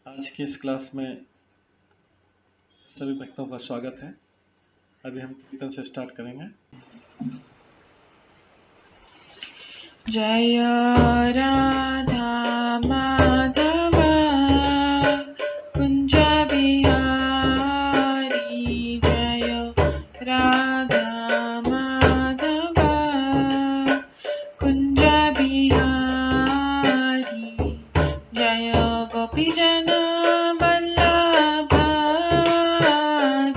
आज की इस क्लास में सभी भक्तों का स्वागत है। अभी हम कीर्तन से स्टार्ट करेंगे। जय राधा माधव कुंज बिहारी, जय राधा माधव कुंज बिहारी, जय गोपीजन वल्लभ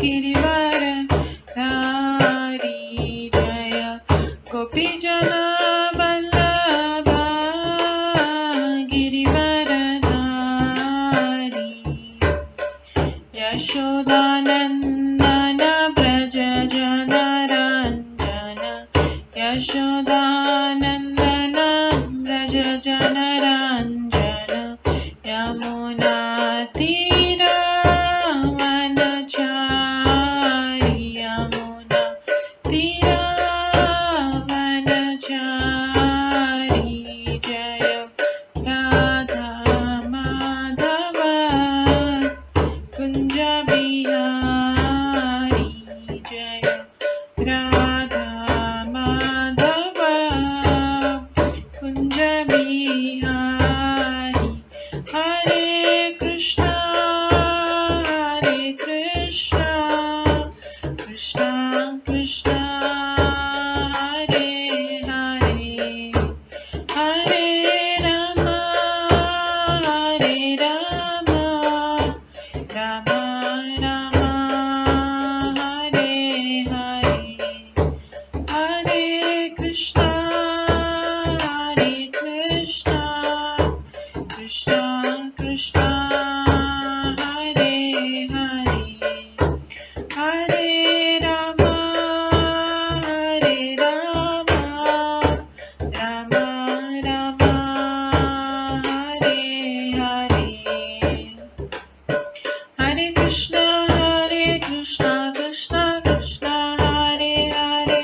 गिरिवर धारी, जय गोपीजन वल्लभ गिरिवर धारी, यशोदानंदन व्रज जनरंजन, यशोदानंदन व्रज जनरंजन, यमुना तीरावनचारी, यमुना तीरावनचारी, जय राधा माधव कुंज बिहारी, जय राधा माधव कुंज बिहारी, हरे कृष्णा कृष्णा कृष्णा हरे हरे, हरे राम राम राम हरे हरे, हरे कृष्णा कृष्णा कृष्णा हरे हरे, हरे राम राम राम हरे हरे, हरे कृष्णा कृष्णा कृष्णा हरे हरे,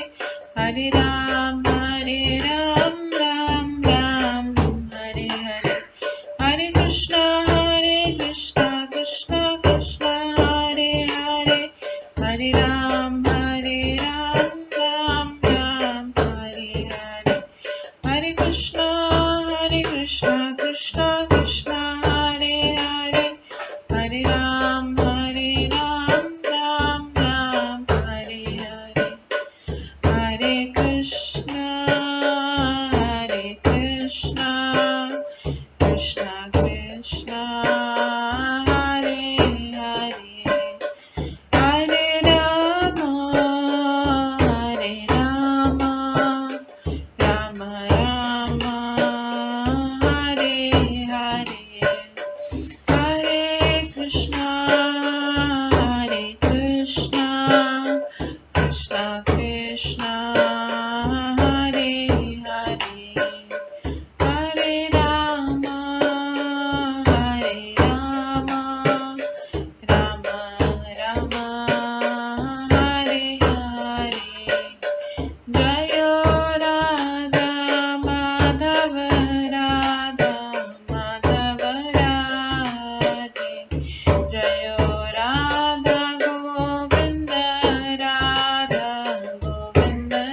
हरे राम राम राम हरे हरे, हरे कृष्णा कृष्णा कृष्णा हरे हरे, हरे राम राम राम हरे हरे, हरे कृष्णा कृष्णा कृष्णा हरे हरे, हरे राम राम राम हरे हरे, हरे कृष्णा कृष्णा कृष्णा हरे हरे, हरे राम राम राम हरे हरे, हरे कृष्णा कृष्णा कृष्णा हरे हरे, हरे राम राम राम हरे हरे, जय राधा माधव राधे, जय राधा गोविंद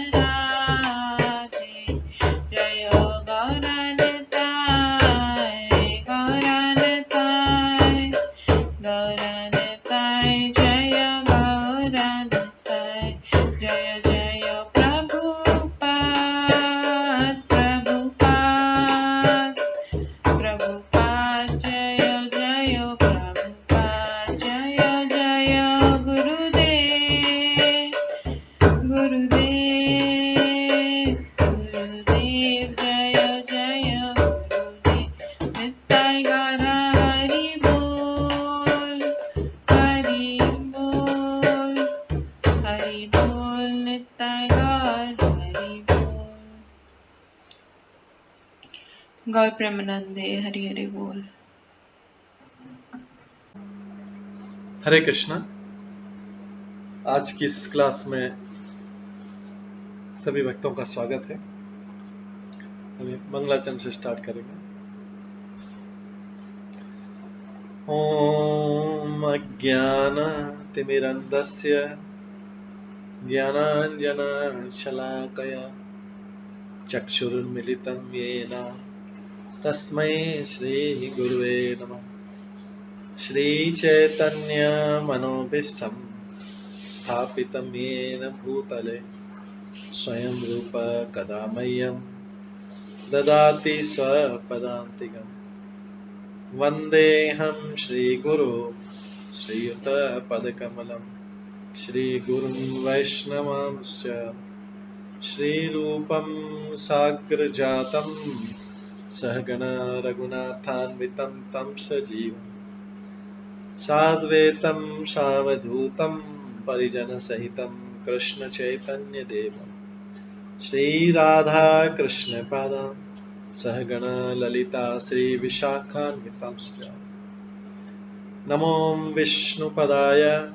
राधे, जय गौरनिताय जय गौरनिताय, जय जय प्रभुपाद जय जय प्रभुपाद, जय जय गुरुदेव जय जय गुरुदेव, नित्य गौर हरि बोल नित्य गौर हरि बोल। गौर प्रेमानंदे हरि हरि बोल। हरे कृष्णा। आज की इस क्लास में सभी भक्तों का स्वागत है। अभी मंगलाचरण से स्टार्ट करेंगे। ॐ अज्ञानतिमिरन्धस्य ज्ञानाञ्जनशलाकया चक्षुरुन्मिलितं येन तस्मै श्रीगुरुवे नमः। श्रीचैतन्यमनोभीष्टं स्थापितं येन भूतले स्वयं रूप कदा मह्यं ददाति स्वपदान्तिकम्। वन्देऽहं श्रीगुरो श्रीयुतपदकमलं श्रीगुरुं वैष्णवांश्च श्रीरूपं साग्रजातं सहगण रघुनाथान्वितं तं सजीवं साद्वैतं सावधूतं परिजनसहितं कृष्णचैतन्यदेवं श्रीराधाकृष्णपादान् सहगण ललिता श्रीविशाखान्वितांश्च नमो विष्णुपदाय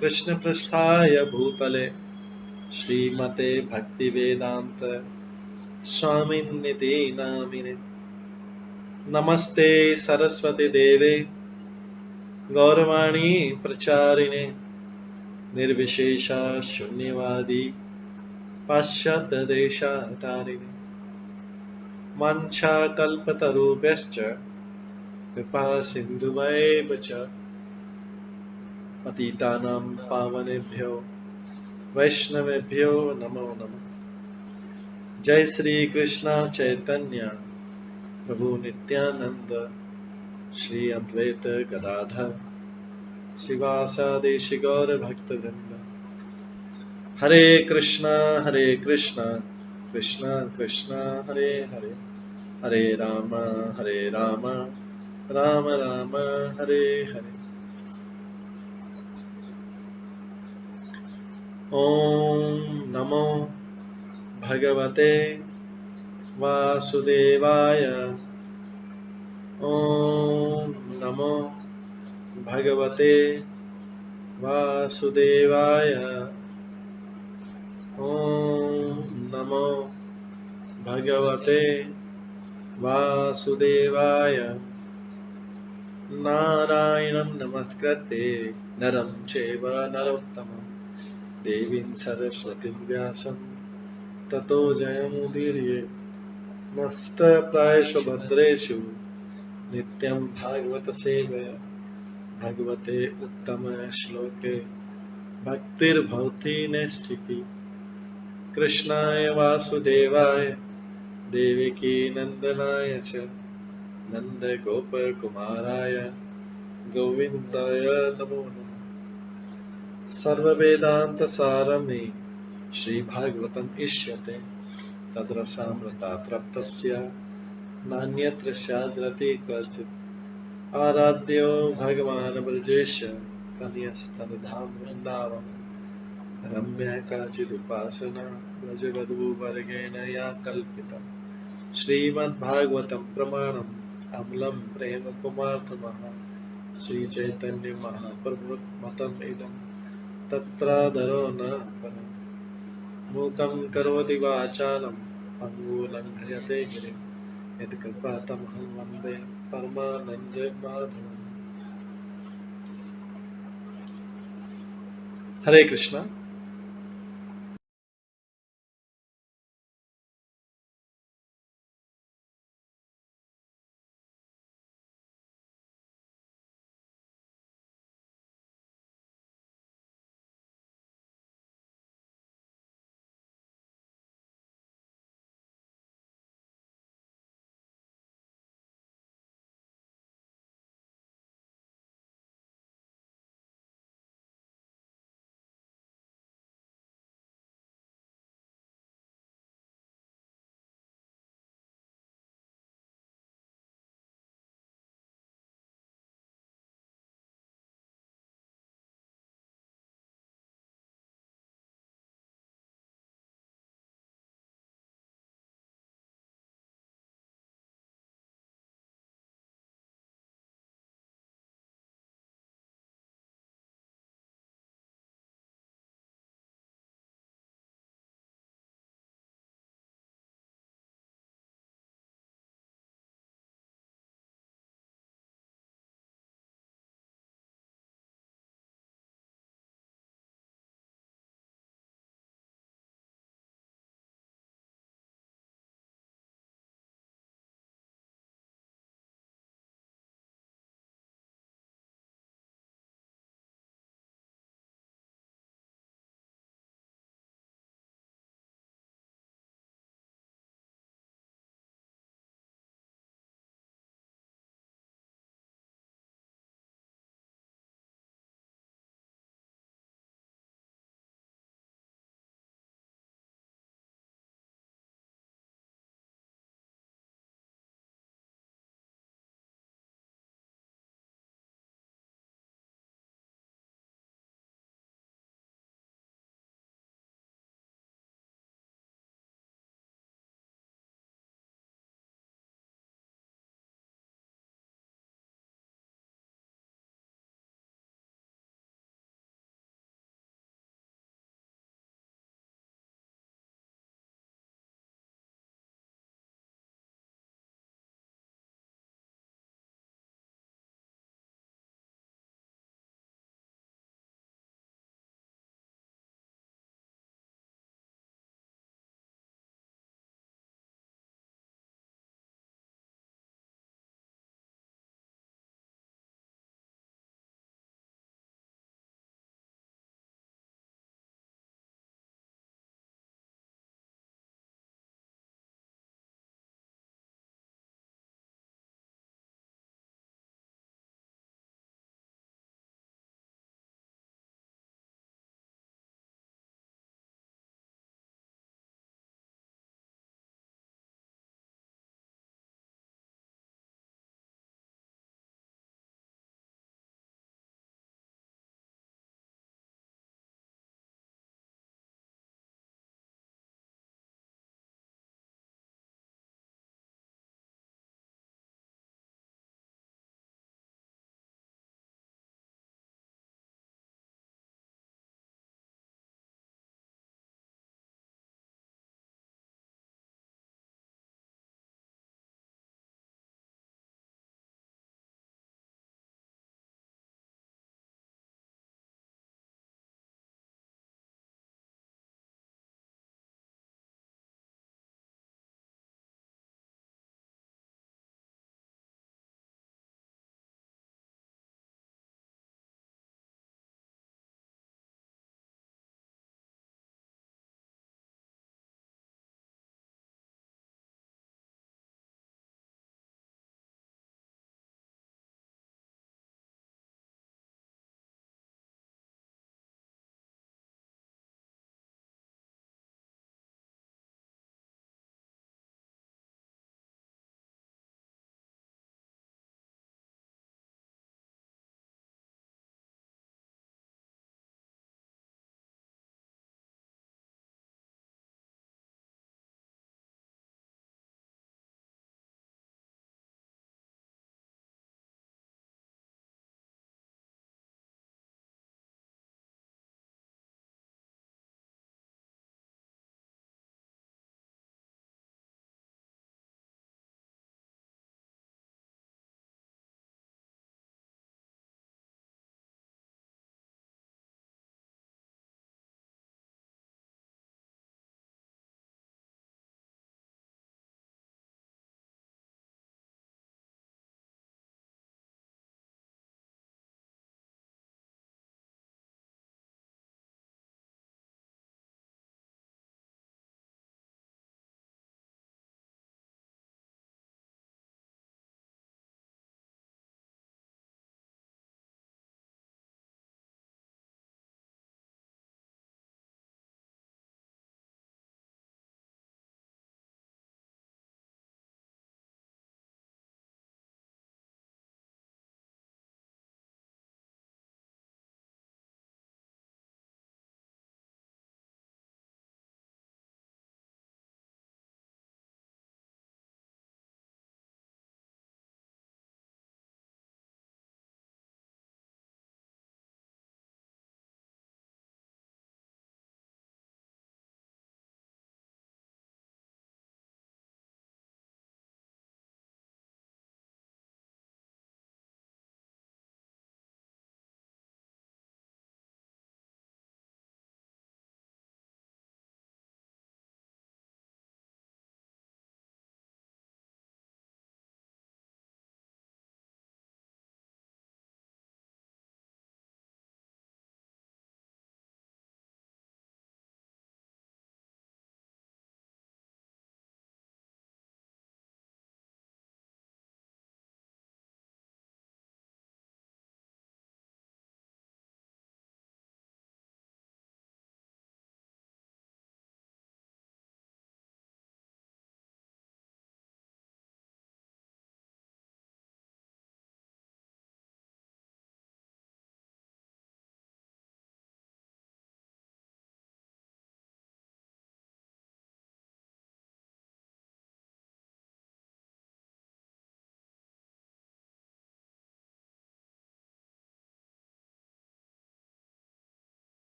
कृष्णपृष्ठाय भूतले श्रीमते भक्तिवेदान्त स्वामिन्निति नामिने। नमस्ते सरस्वती देवे गौरवाणी प्रचारिणे निर्विशेष शून्यवादी पाश्चात्य देशतारिणे। वाञ्छाकल्पतरुभ्यश्च कृपा सिन्धुभ्येव च पतितानां पावनेभ्यो वैष्णवेभ्यो नमो नमः। जय श्री कृष्ण चैतन्य प्रभु नित्यानंद श्री अद्वैत गदाधर शिवासादि गौर भक्तवृंद। हरे कृष्णा कृष्णा कृष्णा हरे हरे, हरे राम राम राम हरे हरे। ओम नमो भगवते वासुदेवाय। ओम नमो भगवते वासुदेवाय। ओम नमो भगवते वासुदेवाय। नारायणं नमस्कृत्य नरं चैव नरोत्तमं देवीं सरस्वतीं व्यासं ततो जयमुदीरयेत्। नष्टप्रायेषु भद्रेषु नित्यं भागवत सेवया भगवते उत्तम श्लोके भक्तिर्भवति नैष्ठिकी। कृष्णाय वासुदेवाय देवकी नंदनाय च नन्दगोपकुमाराय गोविन्दाय नमो नमः। सर्ववेदान्तसारमे श्रीभागवतम् इष्यते तद्रसामृतात् नान्यत्र स्याद्रति क्वचित्। आराध्यो भगवान् ब्रजेश तनयस्तनुधाम वृन्दावन रम्या काचिदुपासना व्रजवधूवर्गेण या कल्पिता। श्रीमद्भागवतं प्रमाणम् अमलं प्रेमपुमार्थमः श्रीचैतन्य महाप्रभुमतम् इदं तत्रादरो न परम्। मूकं करोति वाचालं पङ्गुलङ्घयते गिरिं यत्कृपातमहं वन्दे परमानन्दमाधवम्। हरे कृष्णा।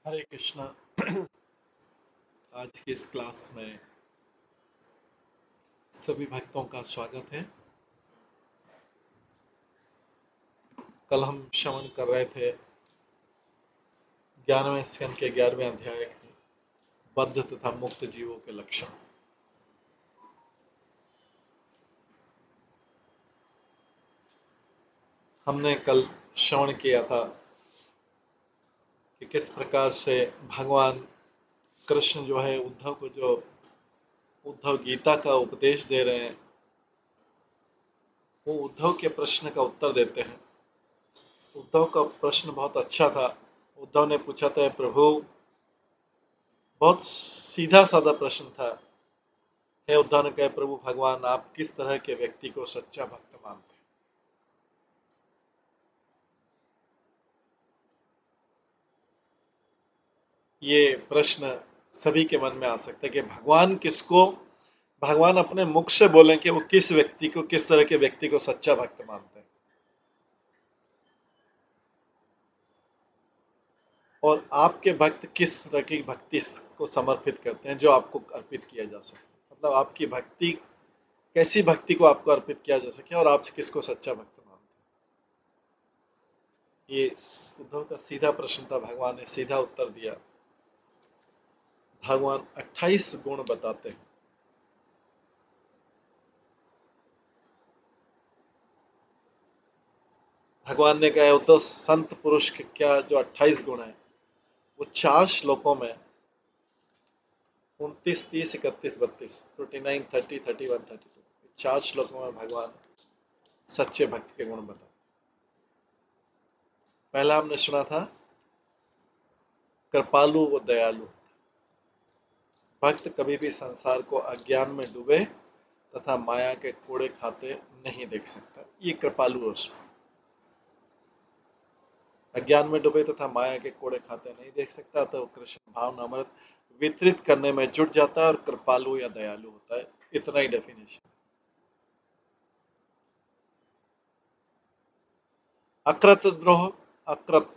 हरे कृष्णा। आज की इस क्लास में सभी भक्तों का स्वागत है। कल हम श्रवण कर रहे थे 11वें स्कंद के 11वें अध्याय के बद्ध तथा मुक्त जीवों के लक्षण। हमने कल श्रवण किया था कि किस प्रकार से भगवान कृष्ण जो है उद्धव को जो उद्धव गीता का उपदेश दे रहे हैं, वो उद्धव के प्रश्न का उत्तर देते हैं। उद्धव का प्रश्न बहुत अच्छा था। उद्धव ने पूछा था, प्रभु, बहुत सीधा साधा प्रश्न था। हे उद्धव ने कहा, प्रभु भगवान, आप किस तरह के व्यक्ति को सच्चा भक्त मानते हैं? ये प्रश्न सभी के मन में आ सकता है कि भगवान अपने मुख से बोलें कि वो किस व्यक्ति को, किस तरह के व्यक्ति को सच्चा भक्त मानते हैं। और आपके भक्त किस तरह की भक्ति को समर्पित करते हैं जो आपको अर्पित किया जा सके। मतलब आपकी भक्ति, कैसी भक्ति को आपको अर्पित किया जा सके और आप किसको सच्चा भक्त मानते हैं। ये उद्धव का सीधा प्रश्न था। भगवान ने सीधा उत्तर दिया। भगवान 28 गुण बताते हैं। भगवान ने कहा, तो संत पुरुष के क्या जो 28 गुण है वो 4 श्लोकों में 29, 30, 31, 32, 29, 30, 31, 32, 4 श्लोकों में भगवान सच्चे भक्त के गुण बताते। पहला हमने सुना था कृपालु व दयालु। भक्त कभी भी संसार को अज्ञान में डूबे तथा माया के कोड़े खाते नहीं देख सकता। ये कृपालु रस। अज्ञान में डूबे तथा माया के कोड़े खाते नहीं देख सकता, तो कृष्ण भावनामृत वितरित करने में जुट जाता है और कृपालु या दयालु होता है। इतना ही डेफिनेशन। अकृत द्रोह, अकृत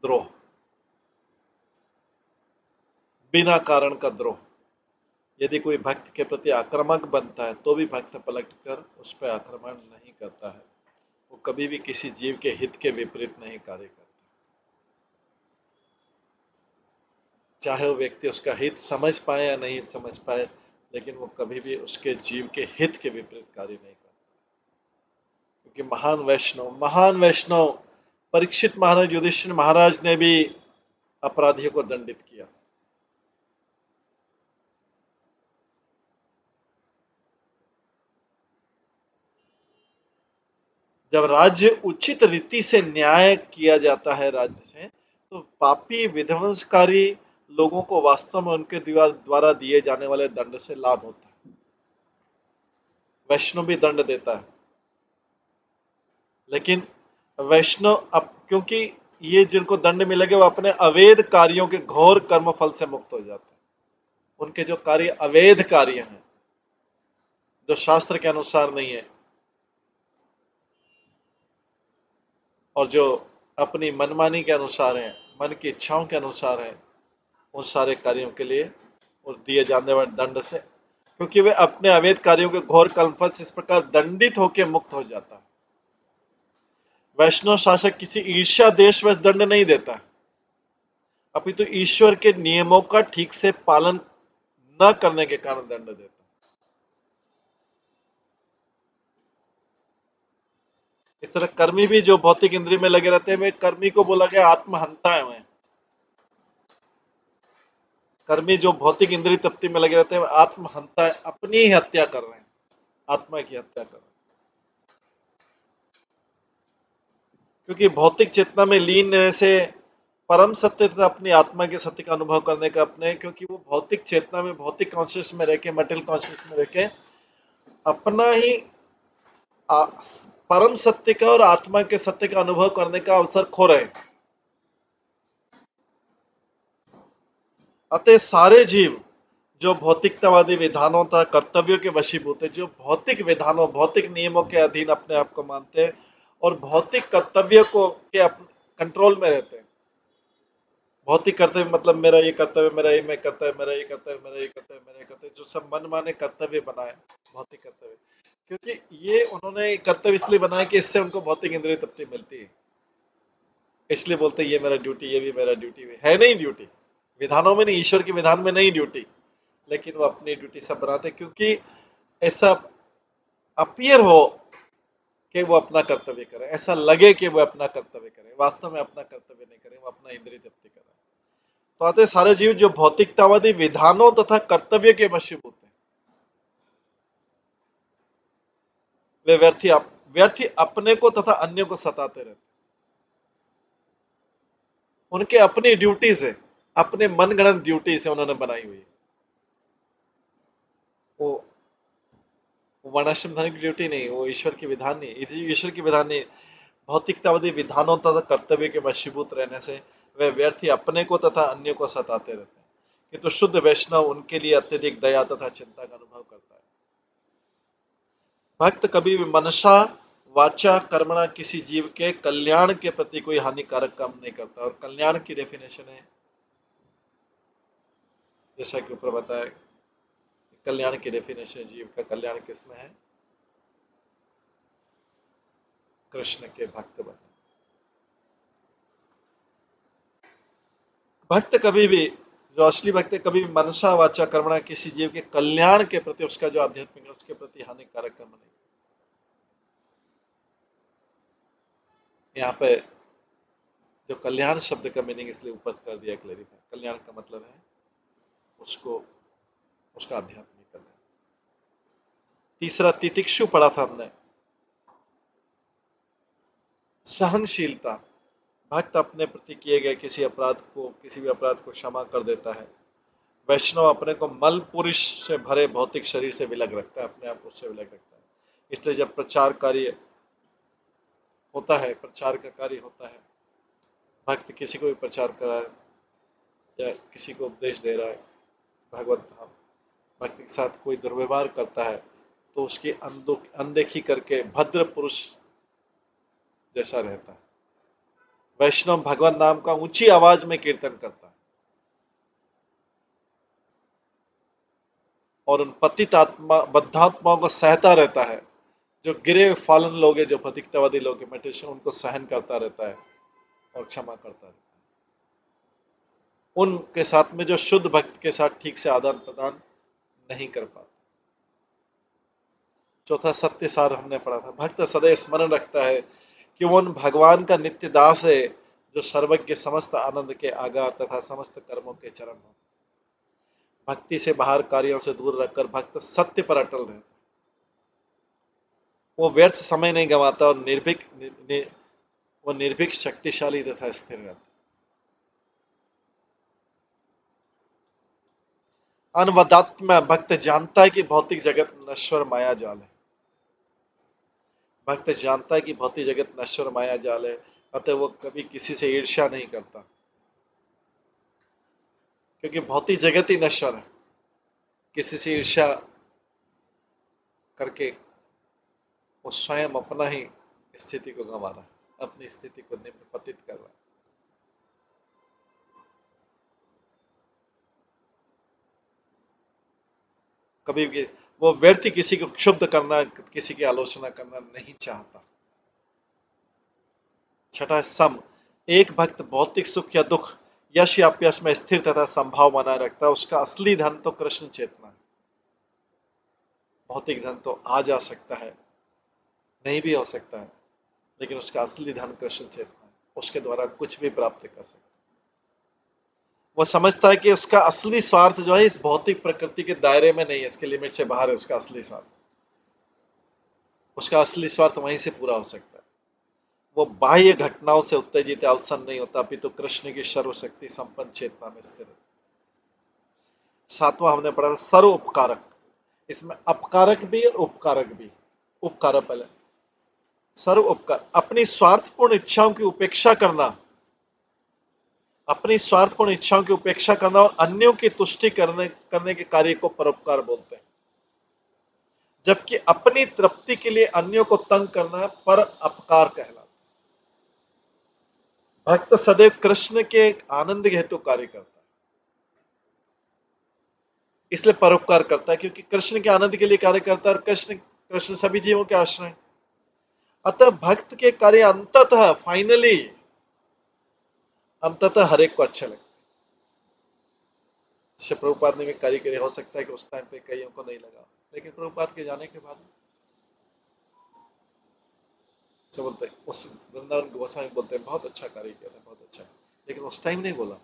द्रोह, बिना कारण का द्रोह। यदि कोई भक्त के प्रति आक्रामक बनता है तो भी भक्त पलटकर उस पर आक्रमण नहीं करता है। वो कभी भी किसी जीव के हित के विपरीत नहीं कार्य करता, चाहे वो व्यक्ति उसका हित समझ पाए या नहीं समझ पाए, लेकिन वो कभी भी उसके जीव के हित के विपरीत कार्य नहीं करता। क्योंकि महान वैष्णव परीक्षित महाराज, युधिष्ठिर महाराज ने भी अपराधियों को दंडित किया। जब राज्य उचित रीति से न्याय किया जाता है राज्य से, तो पापी विध्वंसकारी लोगों को वास्तव में उनके द्वारा दिए जाने वाले दंड से लाभ होता है। वैष्णव भी दंड देता है, लेकिन वैष्णव अब क्योंकि ये जिनको दंड मिलेगा वो अपने अवैध कार्यों के घोर कर्म फल से मुक्त हो जाते हैं। उनके जो कार्य अवैध कार्य हैं, जो शास्त्र के अनुसार नहीं है, और जो अपनी मनमानी के अनुसार हैं, मन की इच्छाओं के अनुसार हैं, उन सारे कार्यों के लिए और दिए जाने वाले दंड से, क्योंकि वे अपने अवैध कार्यों के घोर कर्मफल से इस प्रकार दंडित होकर मुक्त हो जाता है। वैष्णव शासक किसी ईर्ष्या देशवश दंड नहीं देता, अपितु ईश्वर के नियमों का ठीक से पालन न करने के कारण दंड देता है। इस तरह कर्मी भी जो भौतिक इंद्रिय में लगे रहते हैं, वे कर्मी को बोला गया आत्महंता है। कर्मी जो भौतिक इंद्रिय तृप्ति में लगे रहते हैं, आत्महंता है, अपनी ही हत्या कर रहे हैं, आत्मा की हत्या कर रहे हैं। क्योंकि भौतिक चेतना में लीन रहने से परम सत्य तथा अपनी आत्मा के सत्य का अनुभव करने का अपने, क्योंकि वो भौतिक चेतना में, भौतिक कॉन्शियस में रह के, मटेरियल कॉन्शियस में रह के अपना ही परम सत्य का और आत्मा के सत्य का अनुभव करने का अवसर खो रहे हैं। अतः सारे जीव जो भौतिकतावादी विधानों तथा कर्तव्यों के वशीभूत है, जो भौतिक विधानों, भौतिक नियमों के अधीन अपने आप को मानते हैं और भौतिक कर्तव्य को के कंट्रोल में रहते हैं। भौतिक कर्तव्य मतलब मेरा ये कर्तव्य, मेरा ये मैं कर्तव्य, मेरा ये कर्तव्य, मेरा ये कर्तव्य, मेरा ये कर्तव्य, जो सब मन माने कर्तव्य बनाए भौतिक कर्तव्य, क्योंकि ये उन्होंने कर्तव्य इसलिए बनाया कि इससे उनको भौतिक इंद्रिय तृप्ति मिलती है, इसलिए बोलते हैं ये मेरा ड्यूटी, ये भी मेरा ड्यूटी है नहीं ड्यूटी, विधानों में नहीं, ईश्वर के विधान में नहीं ड्यूटी, लेकिन वो अपनी ड्यूटी सब बनाते क्योंकि ऐसा अपीयर हो कि वो अपना कर्तव्य करें, ऐसा लगे कि वो अपना कर्तव्य करें, वास्तव में अपना कर्तव्य नहीं करें, वो अपना इंद्रिय तृप्ति करें। तो आते सारे जीव जो भौतिकतावादी विधानों तथा कर्तव्य के वशीभूत हैं, वे व्यर्थी अपने को तथा अन्य को सताते रहते, उनके अपनी ड्यूटी से, अपने मनगढ़ंत ड्यूटी से उन्होंने बनाई हुई है। वो वर्णाश्रम धर्म की ड्यूटी नहीं, वो ईश्वर की विधान नहीं, ईश्वर की विधान नहीं, भौतिकतावादी विधानों तथा कर्तव्य के वशीभूत रहने से वे व्यर्थी अपने को तथा अन्य को सताते रहते हैं, किंतु शुद्ध वैष्णव उनके लिए अत्यधिक दया तथा चिंता का अनुभव करता है। भक्त कभी भी मनसा वाचा कर्मणा किसी जीव के कल्याण के प्रति कोई हानिकारक काम नहीं करता। और कल्याण की डेफिनेशन है, जैसा कि ऊपर बताया, कल्याण की डेफिनेशन, जीव का कल्याण किसमें है? कृष्ण के भक्त बने। भक्त कभी भी, जो असली भक्त है, कभी भी मनसा वाचा कर्मणा किसी जीव के कल्याण के प्रति, उसका जो आध्यात्मिक है उसके प्रति हानिकारक कर्म नहीं। यहाँ पे जो कल्याण शब्द का मीनिंग इसलिए ऊपर कर दिया क्लेरिफाई, कल्याण का मतलब है उसको, उसका आध्यात्मिक कल्याण। तीसरा तितिक्षु पढ़ा था हमने, सहनशीलता। भक्त अपने प्रति किए गए किसी अपराध को, किसी भी अपराध को क्षमा कर देता है। वैष्णव अपने को मल पुरुष से भरे भौतिक शरीर से विलग रखता है, अपने आप उससे विलग रखता है। इसलिए जब प्रचार कार्य होता है, प्रचार का कार्य होता है, भक्त किसी को भी प्रचार कर रहा है या किसी को उपदेश दे रहा है भगवत धाम, भक्त के साथ कोई दुर्व्यवहार करता है तो उसकी अनदेखी करके भद्र पुरुष जैसा रहता है। वैष्णव भगवान नाम का ऊंची आवाज में कीर्तन करता है और उन पतित आत्मा बद्धात्माओं को सहता रहता है, जो गिरे फालन लोग हैं, जो भौतिकतावादी लोग हैं, मेडिटेशन, उनको सहन करता रहता है और क्षमा करता रहता है। उनके साथ में जो शुद्ध भक्त के साथ ठीक से आदान प्रदान नहीं कर पाता। चौथा सत्य सार हमने पढ़ा था, भक्त सदैव स्मरण रखता है कि वो उन भगवान का नित्य दास है जो सर्वज्ञ, समस्त आनंद के आगार तथा समस्त कर्मों के चरण हो। भक्ति से बाहर कार्यों से दूर रखकर भक्त सत्य पर अटल रहता है, वो व्यर्थ समय नहीं गंवाता और वो निर्भीक, शक्तिशाली तथा स्थिर रहता है। अनवदात्म्य, भक्त जानता है कि भौतिक जगत नश्वर माया जाल है। भक्त जानता है कि भौतिक जगत नश्वर माया जाल है, अतः वो कभी किसी से ईर्ष्या नहीं करता, क्योंकि भौतिक जगत ही नश्वर है। किसी से ईर्ष्या करके वो स्वयं अपना ही स्थिति को गंवा रहा है, अपनी स्थिति को निम्न पतित कर रहा है। कभी भी वो व्यक्ति किसी को क्षुब्ध करना, किसी की आलोचना करना नहीं चाहता। छठा सम, एक भक्त भौतिक सुख या दुख, यश या अपयश में स्थिर तथा संभाव बनाए रखता है। उसका असली धन तो कृष्ण चेतना है। भौतिक धन तो आ जा सकता है, नहीं भी हो सकता है, लेकिन उसका असली धन कृष्ण चेतना है, उसके द्वारा कुछ भी प्राप्त कर सकता है। वो समझता है कि उसका असली स्वार्थ जो है इस भौतिक प्रकृति के दायरे में नहीं है, इसके लिमिट से बाहर है उसका असली स्वार्थ। उसका असली स्वार्थ वहीं से पूरा हो सकता है। वो बाह्य घटनाओं से उत्तेजित अवसन नहीं होता, अपितु कृष्ण की सर्वशक्ति संपन्न चेतना में स्थिर है। सातवां हमने पढ़ा था सर्व उपकारक। इसमें अपकारक भी और उपकारक भी। उपकारक पहले, सर्व उपकार, अपनी स्वार्थपूर्ण इच्छाओं की उपेक्षा करना, अपनी स्वार्थपूर्ण इच्छाओं की उपेक्षा करना और अन्यों की तुष्टि करने के कार्य को परोपकार बोलते हैं। जबकि अपनी तृप्ति के लिए अन्यों को तंग करना पर अपकार कहलाता है। भक्त सदैव कृष्ण के आनंद हेतु कार्य करता है, इसलिए परोपकार करता है, क्योंकि कृष्ण के आनंद के लिए कार्य करता है और कृष्ण कृष्ण सभी जीवों के आश्रय हैं। अतः भक्त के कार्य अंततः फाइनली अंततः हर एक को अच्छे लगते हैं। जैसे प्रभुपाद ने भी कार्य करे, हो सकता है कि उस टाइम पे कईयों को नहीं लगा, लेकिन प्रभुपाद के जाने के बाद से बोलते हैं, उस वृंदावन गोस्वामी बोलते हैं बहुत अच्छा कार्य किया था, बहुत अच्छा, लेकिन उस टाइम नहीं बोला,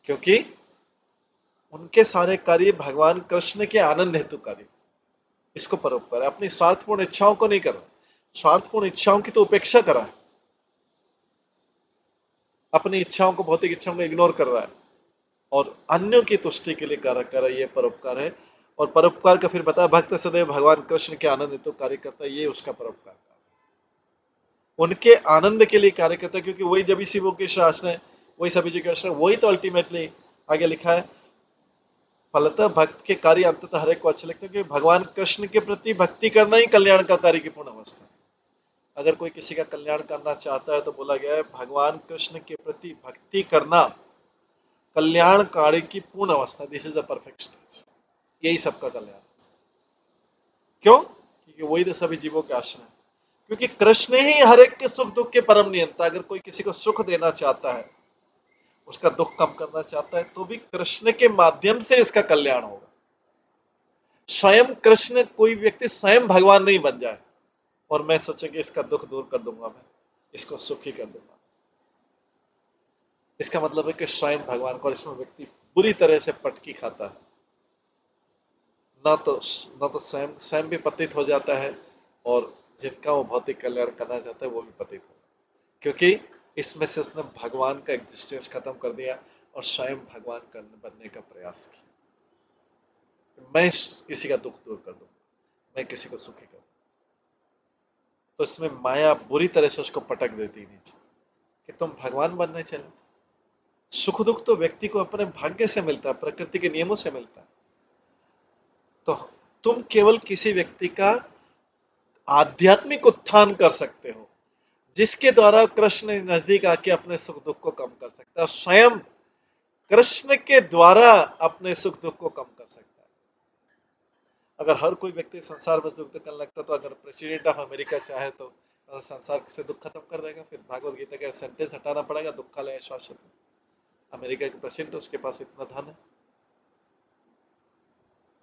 क्योंकि उनके सारे कार्य भगवान कृष्ण के आनंद हेतु कार्य, इसको परोपकार है। अपनी स्वार्थपूर्ण इच्छाओं को नहीं कर रहा, स्वार्थपूर्ण इच्छाओं की तो उपेक्षा करा है, अपनी इच्छाओं को, भौतिक इच्छाओं को इग्नोर कर रहा है और अन्यों की तुष्टि के लिए कार्य कर रहा है, ये परोपकार है। और परोपकार का फिर बताया, भक्त सदैव भगवान कृष्ण के आनंद हेतु कार्य करता है, ये उसका परोपकार का, उनके आनंद के लिए कार्य करता है, क्योंकि वही जब इसी वो के शासन है, वही सभी जी के आश्रय, वही तो अल्टीमेटली आगे लिखा है, फलतः भक्त के कार्य अंततः हर एक को अच्छे लगते हैं, क्योंकि भगवान कृष्ण के प्रति भक्ति करना ही कल्याण का कार्य की पूर्ण अवस्था है। अगर कोई किसी का कल्याण करना चाहता है तो बोला गया है भगवान कृष्ण के प्रति भक्ति करना कल्याण कार्य की पूर्ण अवस्था, this is the perfect stage, यही सबका कल्याण। क्यों? क्योंकि वही तो सभी जीवों के आश्रय है, क्योंकि कृष्ण ही हर एक के सुख दुख के परम नियंता। अगर कोई किसी को सुख देना चाहता है, उसका दुख कम करना चाहता है, तो भी कृष्ण के माध्यम से इसका कल्याण होगा। स्वयं कृष्ण, कोई व्यक्ति स्वयं भगवान नहीं बन जाए और मैं सोचे कि इसका दुख दूर कर दूंगा, मैं इसको सुखी कर दूंगा, इसका मतलब है कि स्वयं भगवान को, और इसमें व्यक्ति बुरी तरह से पटकी खाता है, ना तो स्वयं स्वयं भी पतित हो जाता है, और जिनका वो भौतिक कल्याण करना चाहता है वो भी पतित हो, क्योंकि इसमें से उसने भगवान का एग्जिस्टेंस खत्म कर दिया और स्वयं भगवान करने बनने का प्रयास किया। मैं किसी का दुख दूर कर दूं, मैं किसी को सुखी कर दूं, तो इसमें माया बुरी तरह से उसको पटक देती नीचे कि तुम भगवान बनने चले। सुख दुख तो व्यक्ति को अपने भाग्य से मिलता है, प्रकृति के नियमों से मिलता है, तो तुम केवल किसी व्यक्ति का आध्यात्मिक उत्थान कर सकते हो, जिसके द्वारा कृष्ण नजदीक आके अपने सुख दुख को कम कर सकता है, स्वयं कृष्ण के द्वारा अपने सुख दुख को कम कर सकता है। अगर हर कोई व्यक्ति संसार में दुख करने लगता, तो अगर प्रेसिडेंट ऑफ अमेरिका चाहे तो संसार से दुख खत्म कर देगा, फिर भागवत गीता का सेंटेंस हटाना पड़ेगा, दुखालय शाश्वत। अमेरिका के प्रेसिडेंट, उसके पास इतना धन है,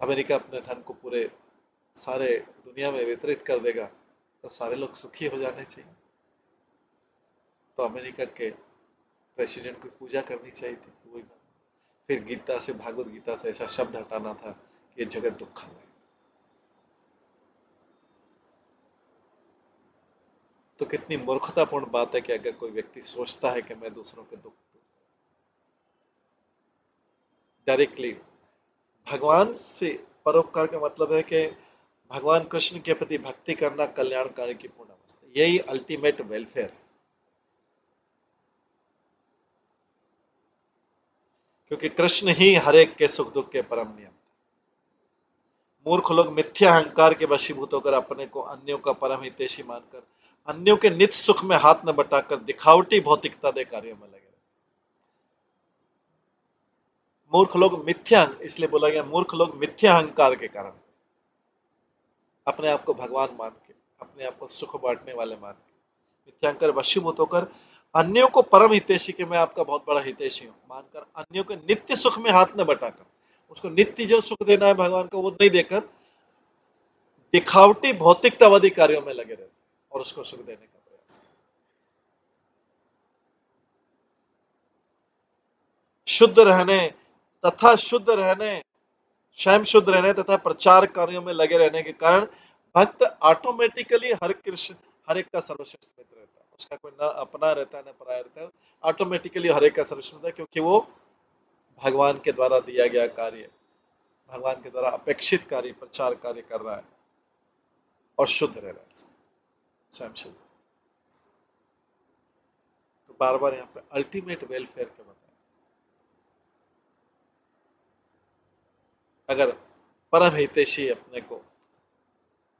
अमेरिका अपने धन को पूरे सारे दुनिया में वितरित कर देगा, तो सारे लोग सुखी हो जाने चाहिए। तो अमेरिका के प्रेसिडेंट की पूजा करनी चाहिए थी, वही बात। फिर गीता से, भागवत गीता से ऐसा शब्द हटाना था कि ये जगत दुखालय। तो कितनी मूर्खतापूर्ण बात है कि अगर कोई व्यक्ति सोचता है कि मैं दूसरों के दुख डायरेक्टली, भगवान से परोपकार का मतलब है कि भगवान कृष्ण के प्रति भक्ति करना कल्याणकारी की पूर्ण अवस्था, यही अल्टीमेट वेलफेयर है। क्योंकि कृष्ण ही हर एक के सुख दुख के परम नियम। मूर्ख लोग मिथ्या अहंकार के वशीभूत होकर अपने को अन्यों का परम हितैषी मानकर अन्यों के नित्य सुख में हाथ न बटाकर दिखावटी भौतिकता दे कार्यों में लगे। मूर्ख लोग मिथ्या, इसलिए बोला गया मूर्ख लोग मिथ्या अहंकार के कारण, अपने आप को भगवान मान के, अपने आप को सुख बांटने वाले मान के, मिथ्यांकर वशीभूत होकर अन्यों को परम हितैषी के, मैं आपका बहुत बड़ा हितैषी हूं मानकर, अन्यों के नित्य सुख में हाथ न बटाकर, उसको नित्य जो सुख देना है भगवान को वो नहीं देकर दिखावटी भौतिकतावादी कार्यों में लगे रहते और उसको सुख देने का प्रयास करते। शुद्ध रहने तथा शुद्ध रहने, स्वयं शुद्ध रहने तथा प्रचार कार्यों में लगे रहने के कारण भक्त ऑटोमेटिकली हर कृष्ण, हर एक का सर्वश्रेष्ठ मित्र रहता है, उसका कोई ना अपना रहता है ना पराया रहता है, ऑटोमेटिकली हर एक का सर्वश्रेष्ठ होता है, क्योंकि वो भगवान के द्वारा दिया गया कार्य, भगवान के द्वारा अपेक्षित कार्य, प्रचार कार्य कर रहा है और शुद्ध रह रहा है, स्वयं शुद्ध। तो बार बार यहाँ पे अल्टीमेट वेलफेयर का बताया, अगर परम हितैषी अपने को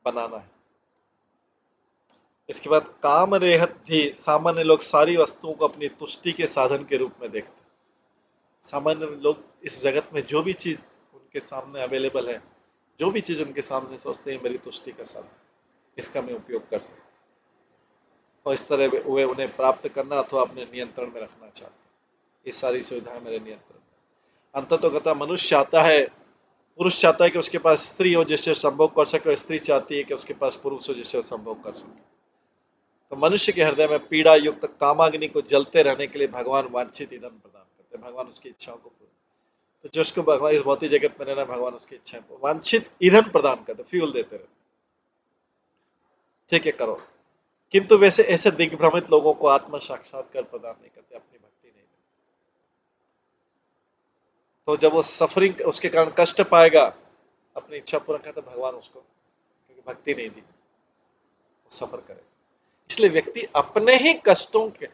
बनाना है इसके बाद काम रेहत भी, सामान्य लोग सारी वस्तुओं को अपनी तुष्टि के साधन के रूप में देखते हैं। सामान्य लोग इस जगत में जो भी चीज उनके सामने अवेलेबल है, जो भी चीज उनके सामने सोचते हैं मेरी तुष्टि का साधन, इसका मैं उपयोग कर सकता, और इस तरह वे उन्हें प्राप्त करना अथवा अपने नियंत्रण में रखना चाहते हैं। ये सारी सुविधाएं मेरे नियंत्रण में। अंततोगता मनुष्य चाहता है, पुरुष चाहता है कि उसके पास स्त्री हो जिससे संभोग कर सके, और स्त्री चाहती है कि उसके पास पुरुष हो जिससे संभोग कर सके। तो मनुष्य के हृदय में पीड़ा युक्त कामाग्नि को जलते रहने के लिए भगवान वांछित ईंधन प्रदान करते हैं। भगवान उसकी इच्छाओं को पूरा, तो जो उसको भगवान इस भौतिक जगत में रहना, भगवान उसकी इच्छाएं वांछित ईंधन प्रदान करते, फ्यूल देते रहते। ठीक है, करो। किंतु वैसे ऐसे दिग्भ्रमित लोगों को आत्म साक्षात्कार प्रदान नहीं करते, अपनी भक्ति नहीं देते। तो जब वो सफरिंग उसके कारण कष्ट पाएगा, अपनी इच्छा पूरा करता, भगवान उसको क्योंकि भक्ति नहीं दी, वो सफर करे। इसलिए व्यक्ति अपने ही कष्टों के,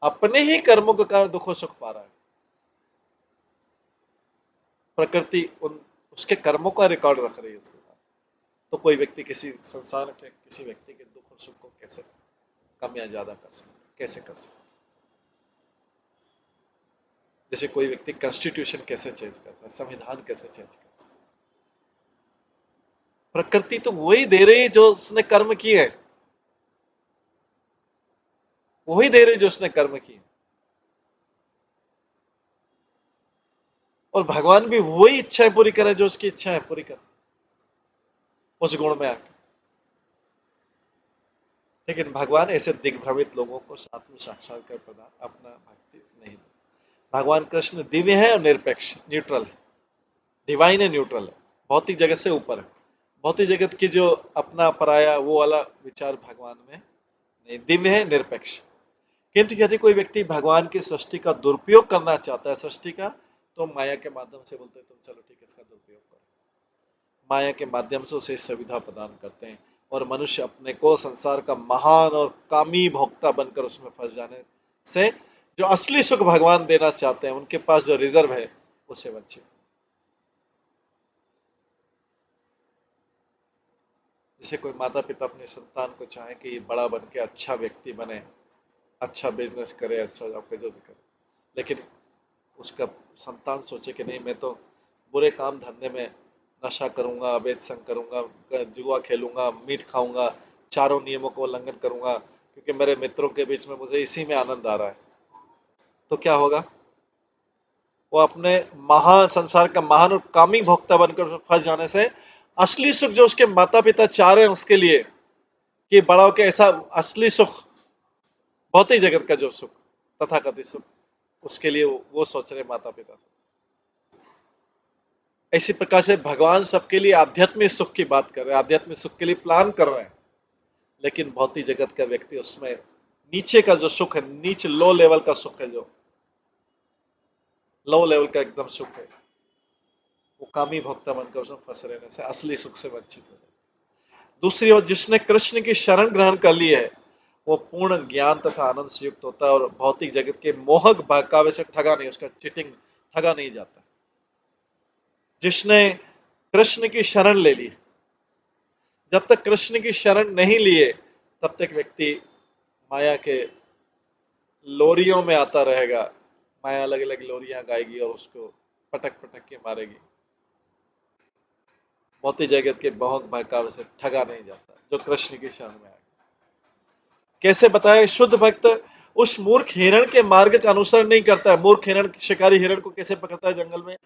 अपने ही कर्मों के कारण दुख और सुख पा रहा है। प्रकृति उसके कर्मों का रिकॉर्ड रख रही है उसके पास। तो कोई व्यक्ति किसी संसार के किसी व्यक्ति के दुख और सुख को कैसे कम या ज्यादा कर सकता, कैसे कर सकता? जैसे कोई व्यक्ति कॉन्स्टिट्यूशन कैसे चेंज कर सकता, संविधान कैसे चेंज कर सकता? प्रकृति तो वही दे रही है जो उसने कर्म किए हैं, वही दे रही जो उसने कर्म किए। और भगवान भी वही इच्छाएं पूरी करे जो उसकी इच्छाएं पूरी करे उस गुण में आके। लेकिन भगवान ऐसे दिग्भ्रमित लोगों को आत्म साक्षात्कार प्रदान, अपना भक्ति नहीं दे। भगवान कृष्ण दिव्य है और निरपेक्ष, न्यूट्रल है, डिवाइन है, न्यूट्रल है, भौतिक जगत से ऊपर है। भौतिक जगत की जो अपना पराया वो वाला विचार भगवान में नहीं, दिव्य है, निरपेक्ष। किंतु यदि कोई व्यक्ति भगवान की सृष्टि का दुरुपयोग करना चाहता है, सृष्टि का, तो माया के माध्यम से बोलते हैं तुम चलो ठीक है इसका दुरुपयोग करो। माया के माध्यम से उसे सुविधा प्रदान करते हैं, और मनुष्य अपने को संसार का महान और कामी भोक्ता बनकर उसमें फंस जाने से जो असली सुख भगवान देना चाहते हैं, उनके पास जो रिजर्व है, उससे वंचित। जैसे कोई माता पिता अपने संतान को चाहे कि बड़ा बन के अच्छा व्यक्ति बने, अच्छा बिजनेस करे, अच्छा जॉब करे, जो भी करे, लेकिन उसका संतान सोचे कि नहीं मैं तो बुरे काम धंधे में नशा करूंगा, अवैध संग करूंगा, जुआ खेलूंगा, मीट खाऊंगा, चारों नियमों को उल्लंघन करूंगा क्योंकि मेरे मित्रों के बीच में मुझे इसी में आनंद आ रहा है। तो क्या होगा? वो अपने महान संसार का महान और कामी भोक्ता बनकर फंस जाने से असली सुख जो उसके माता पिता चाह रहे हैं उसके लिए कि बड़ा होकर ऐसा असली सुख, भौतिक जगत का जो सुख, तथाकथित सुख, उसके लिए वो सोच रहे माता पिता सोच। इसी प्रकार से भगवान सबके लिए आध्यात्मिक सुख की बात कर रहे हैं, आध्यात्मिक सुख के लिए प्लान कर रहे हैं, लेकिन भौतिक जगत का व्यक्ति उसमें नीचे का जो सुख है, नीचे लो लेवल का सुख है, जो लो लेवल का एकदम सुख है, वो कामी भोक्ता बनकर उसमें फंस रहने से असली सुख से वंचित हो जाए। दूसरी ओर जिसने कृष्ण की शरण ग्रहण कर ली है, वो पूर्ण ज्ञान तथा आनंद से युक्त होता है और भौतिक जगत के मोहक बहकावे से ठगा नहीं, उसका चीटिंग ठगा नहीं जाता। जिसने कृष्ण की शरण ले ली, जब तक कृष्ण की शरण नहीं लिए तब तक व्यक्ति माया के लोरियों में आता रहेगा। माया अलग अलग लोरियां गाएगी और उसको पटक पटक के मारेगी। भौतिक जगत के बहुत बहकावे से ठगा नहीं जाता जो कृष्ण की शरण में आएगा। कैसे बताया? शुद्ध भक्त उस मूर्ख हिरण के मार्ग का अनुसरण नहीं करता है। मूर्ख हिरण, शिकारी हिरण को कैसे पकड़ता है जंगल में?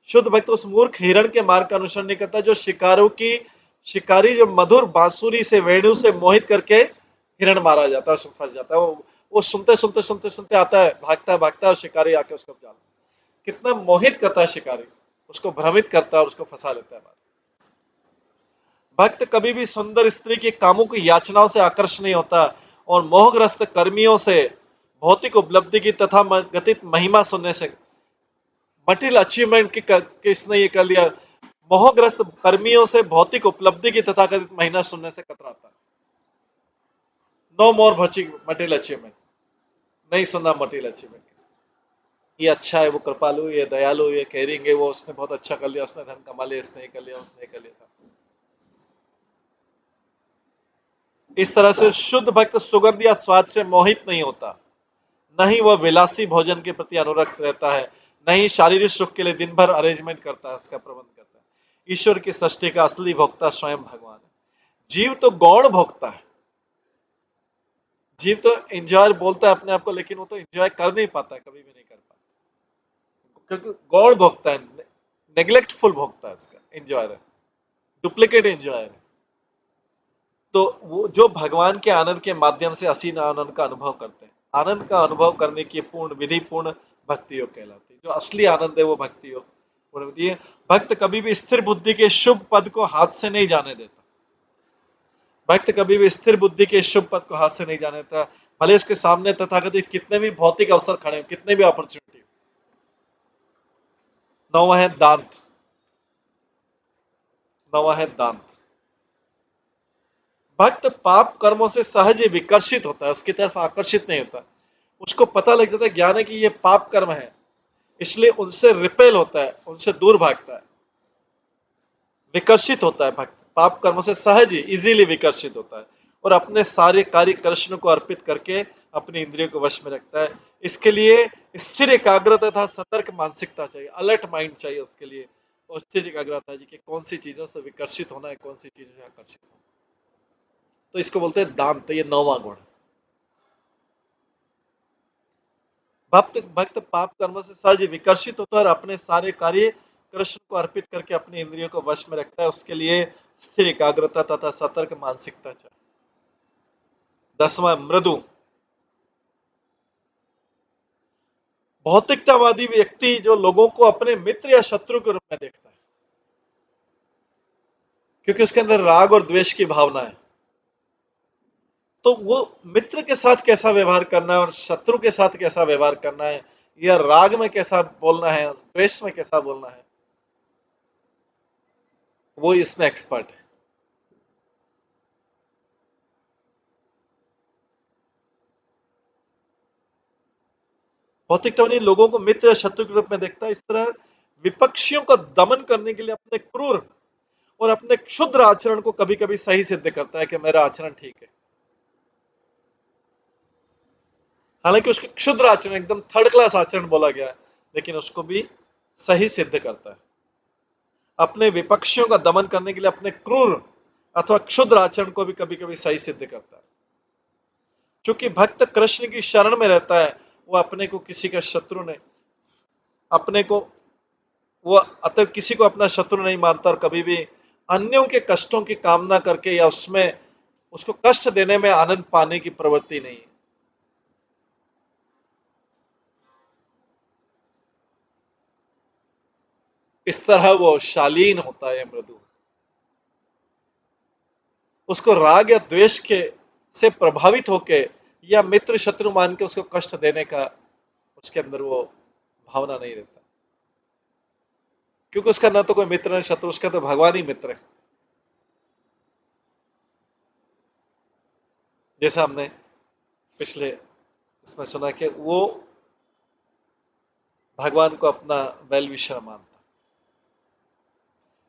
शुद्ध भक्त उस मूर्ख हिरण के मार्ग का अनुसरण नहीं करता जो शिकारी जो मधुर बांसुरी से, वेणु से मोहित करके हिरण मारा जाता है, फंस जाता है। वो सुनते सुनते सुनते सुनते आता है, भागता भागता है, और शिकारी आके उसको जाल, कितना मोहित करता है शिकारी, उसको भ्रमित करता है और उसको फंसा लेता है। भक्त कभी भी सुंदर स्त्री की कामों की याचनाओं से आकर्षित नहीं होता और मोहग्रस्त कर्मियों से भौतिक उपलब्धि की तथा गतित महिमा सुनने से, मटेरियल अचीवमेंट की इसने ये कर लिया, मोहग्रस्त कर्मियों से भौतिक उपलब्धि की तथाकथित महिमा सुनने से कतराता है। नो मोर मटेरियल अचीवमेंट, नहीं सुनना मटेरियल अचीवमेंट। ये अच्छा है, वो कृपालु, ये दयालु, ये केयरिंग है, वो उसने बहुत अच्छा कर लिया, उसने धन कमा लिया, इसने कर लिया, उसने कर लिया। इस तरह से शुद्ध भक्त सुगंध या स्वाद से मोहित नहीं होता, न ही वह विलासी भोजन के प्रति अनुरक्त रहता है, न ही शारीरिक सुख के लिए दिन भर अरेंजमेंट करता है, उसका प्रबंध करता है। ईश्वर की सृष्टि का असली भोक्ता स्वयं भगवान है। जीव तो गौण भोक्ता है, जीव तो एंजॉय बोलता है अपने आप को, लेकिन वो तो एंजॉय कर नहीं पाता, कभी भी नहीं कर पाता, क्योंकि गौण भोक्ता है, नेग्लेक्टफुल भोक्ता है, उसका एंजॉय है, डुप्लीकेट एंजॉय है। तो वो जो भगवान के आनंद के माध्यम से असीम आनंद का अनुभव करते हैं, आनंद का अनुभव करने की पूर्ण विधि पूर्ण भक्ति योग कहलाती है। जो असली आनंद है वो भक्ति योग पूर्ण विधि है। भक्त कभी भी स्थिर बुद्धि के शुभ पद को हाथ से नहीं जाने देता, भक्त कभी भी स्थिर बुद्धि के शुभ पद को हाथ से नहीं जाने देता, भले उसके सामने तथाकथित कितने भी भौतिक अवसर खड़े हो, कितने भी अपॉर्चुनिटी। नौवां है दांत, नौवां है दांत। भक्त पाप कर्मों से सहज ही विकर्षित होता है, उसकी तरफ आकर्षित नहीं होता। उसको पता लग जाता है, ज्ञान है कि ये पाप कर्म है, इसलिए उनसे रिपेल होता है, उनसे दूर भागता है, विकर्षित होता है। भक्त पाप कर्मों से सहज ही इजीली विकर्षित होता है और अपने सारे कार्य कृष्ण को अर्पित करके अपनी इंद्रियों को वश में रखता है। इसके लिए स्थिर एकाग्रता तथा सतर्क मानसिकता चाहिए, अलर्ट माइंड चाहिए उसके लिए, और स्थिर एकाग्रता जी कि कौन सी चीजों से विकर्षित होना है, कौन सी चीजों से आकर्षित होना। तो इसको बोलते हैं दांत, ये नौवां गुण। भक्त भक्त पाप कर्मों से सहज विकर्षित होता है और अपने सारे कार्य कृष्ण को अर्पित करके अपनी इंद्रियों को वश में रखता है। उसके लिए स्थिर एकाग्रता तथा सतर्क मानसिकता चाहिए। 10वां मृदु। भौतिकतावादी व्यक्ति जो लोगों को अपने मित्र या शत्रु के रूप में देखता है, क्योंकि उसके अंदर राग और द्वेष की भावना है, तो वो मित्र के साथ कैसा व्यवहार करना है और शत्रु के साथ कैसा व्यवहार करना है, या राग में कैसा बोलना है, द्वेष में कैसा बोलना है, वो इसमें एक्सपर्ट है। भौतिकतावादी लोगों को मित्र या शत्रु के रूप में देखता है। इस तरह विपक्षियों का दमन करने के लिए अपने क्रूर और अपने क्षुद्र आचरण को कभी कभी सही सिद्ध करता है कि मेरा आचरण ठीक है, हालांकि उसके क्षुद्र आचरण एकदम थर्ड क्लास आचरण बोला गया है, लेकिन उसको भी सही सिद्ध करता है। अपने विपक्षियों का दमन करने के लिए अपने क्रूर अथवा क्षुद्र आचरण को भी कभी कभी सही सिद्ध करता है। क्योंकि भक्त कृष्ण की शरण में रहता है, वो अपने को किसी का शत्रु नहीं, अपने को वो अतः किसी को अपना शत्रु नहीं मानता और कभी भी अन्यों के कष्टों की कामना करके या उसमें उसको कष्ट देने में आनंद पाने की प्रवृत्ति नहीं है। इस तरह वो शालीन होता है, मृदु। उसको राग या द्वेष के से प्रभावित होके या मित्र शत्रु मान के उसको कष्ट देने का उसके अंदर वो भावना नहीं रहता, क्योंकि उसका ना तो कोई मित्र है शत्रु, उसका तो भगवान ही मित्र है। जैसा हमने पिछले इसमें सुना कि वो भगवान को अपना वेल विशर मानता,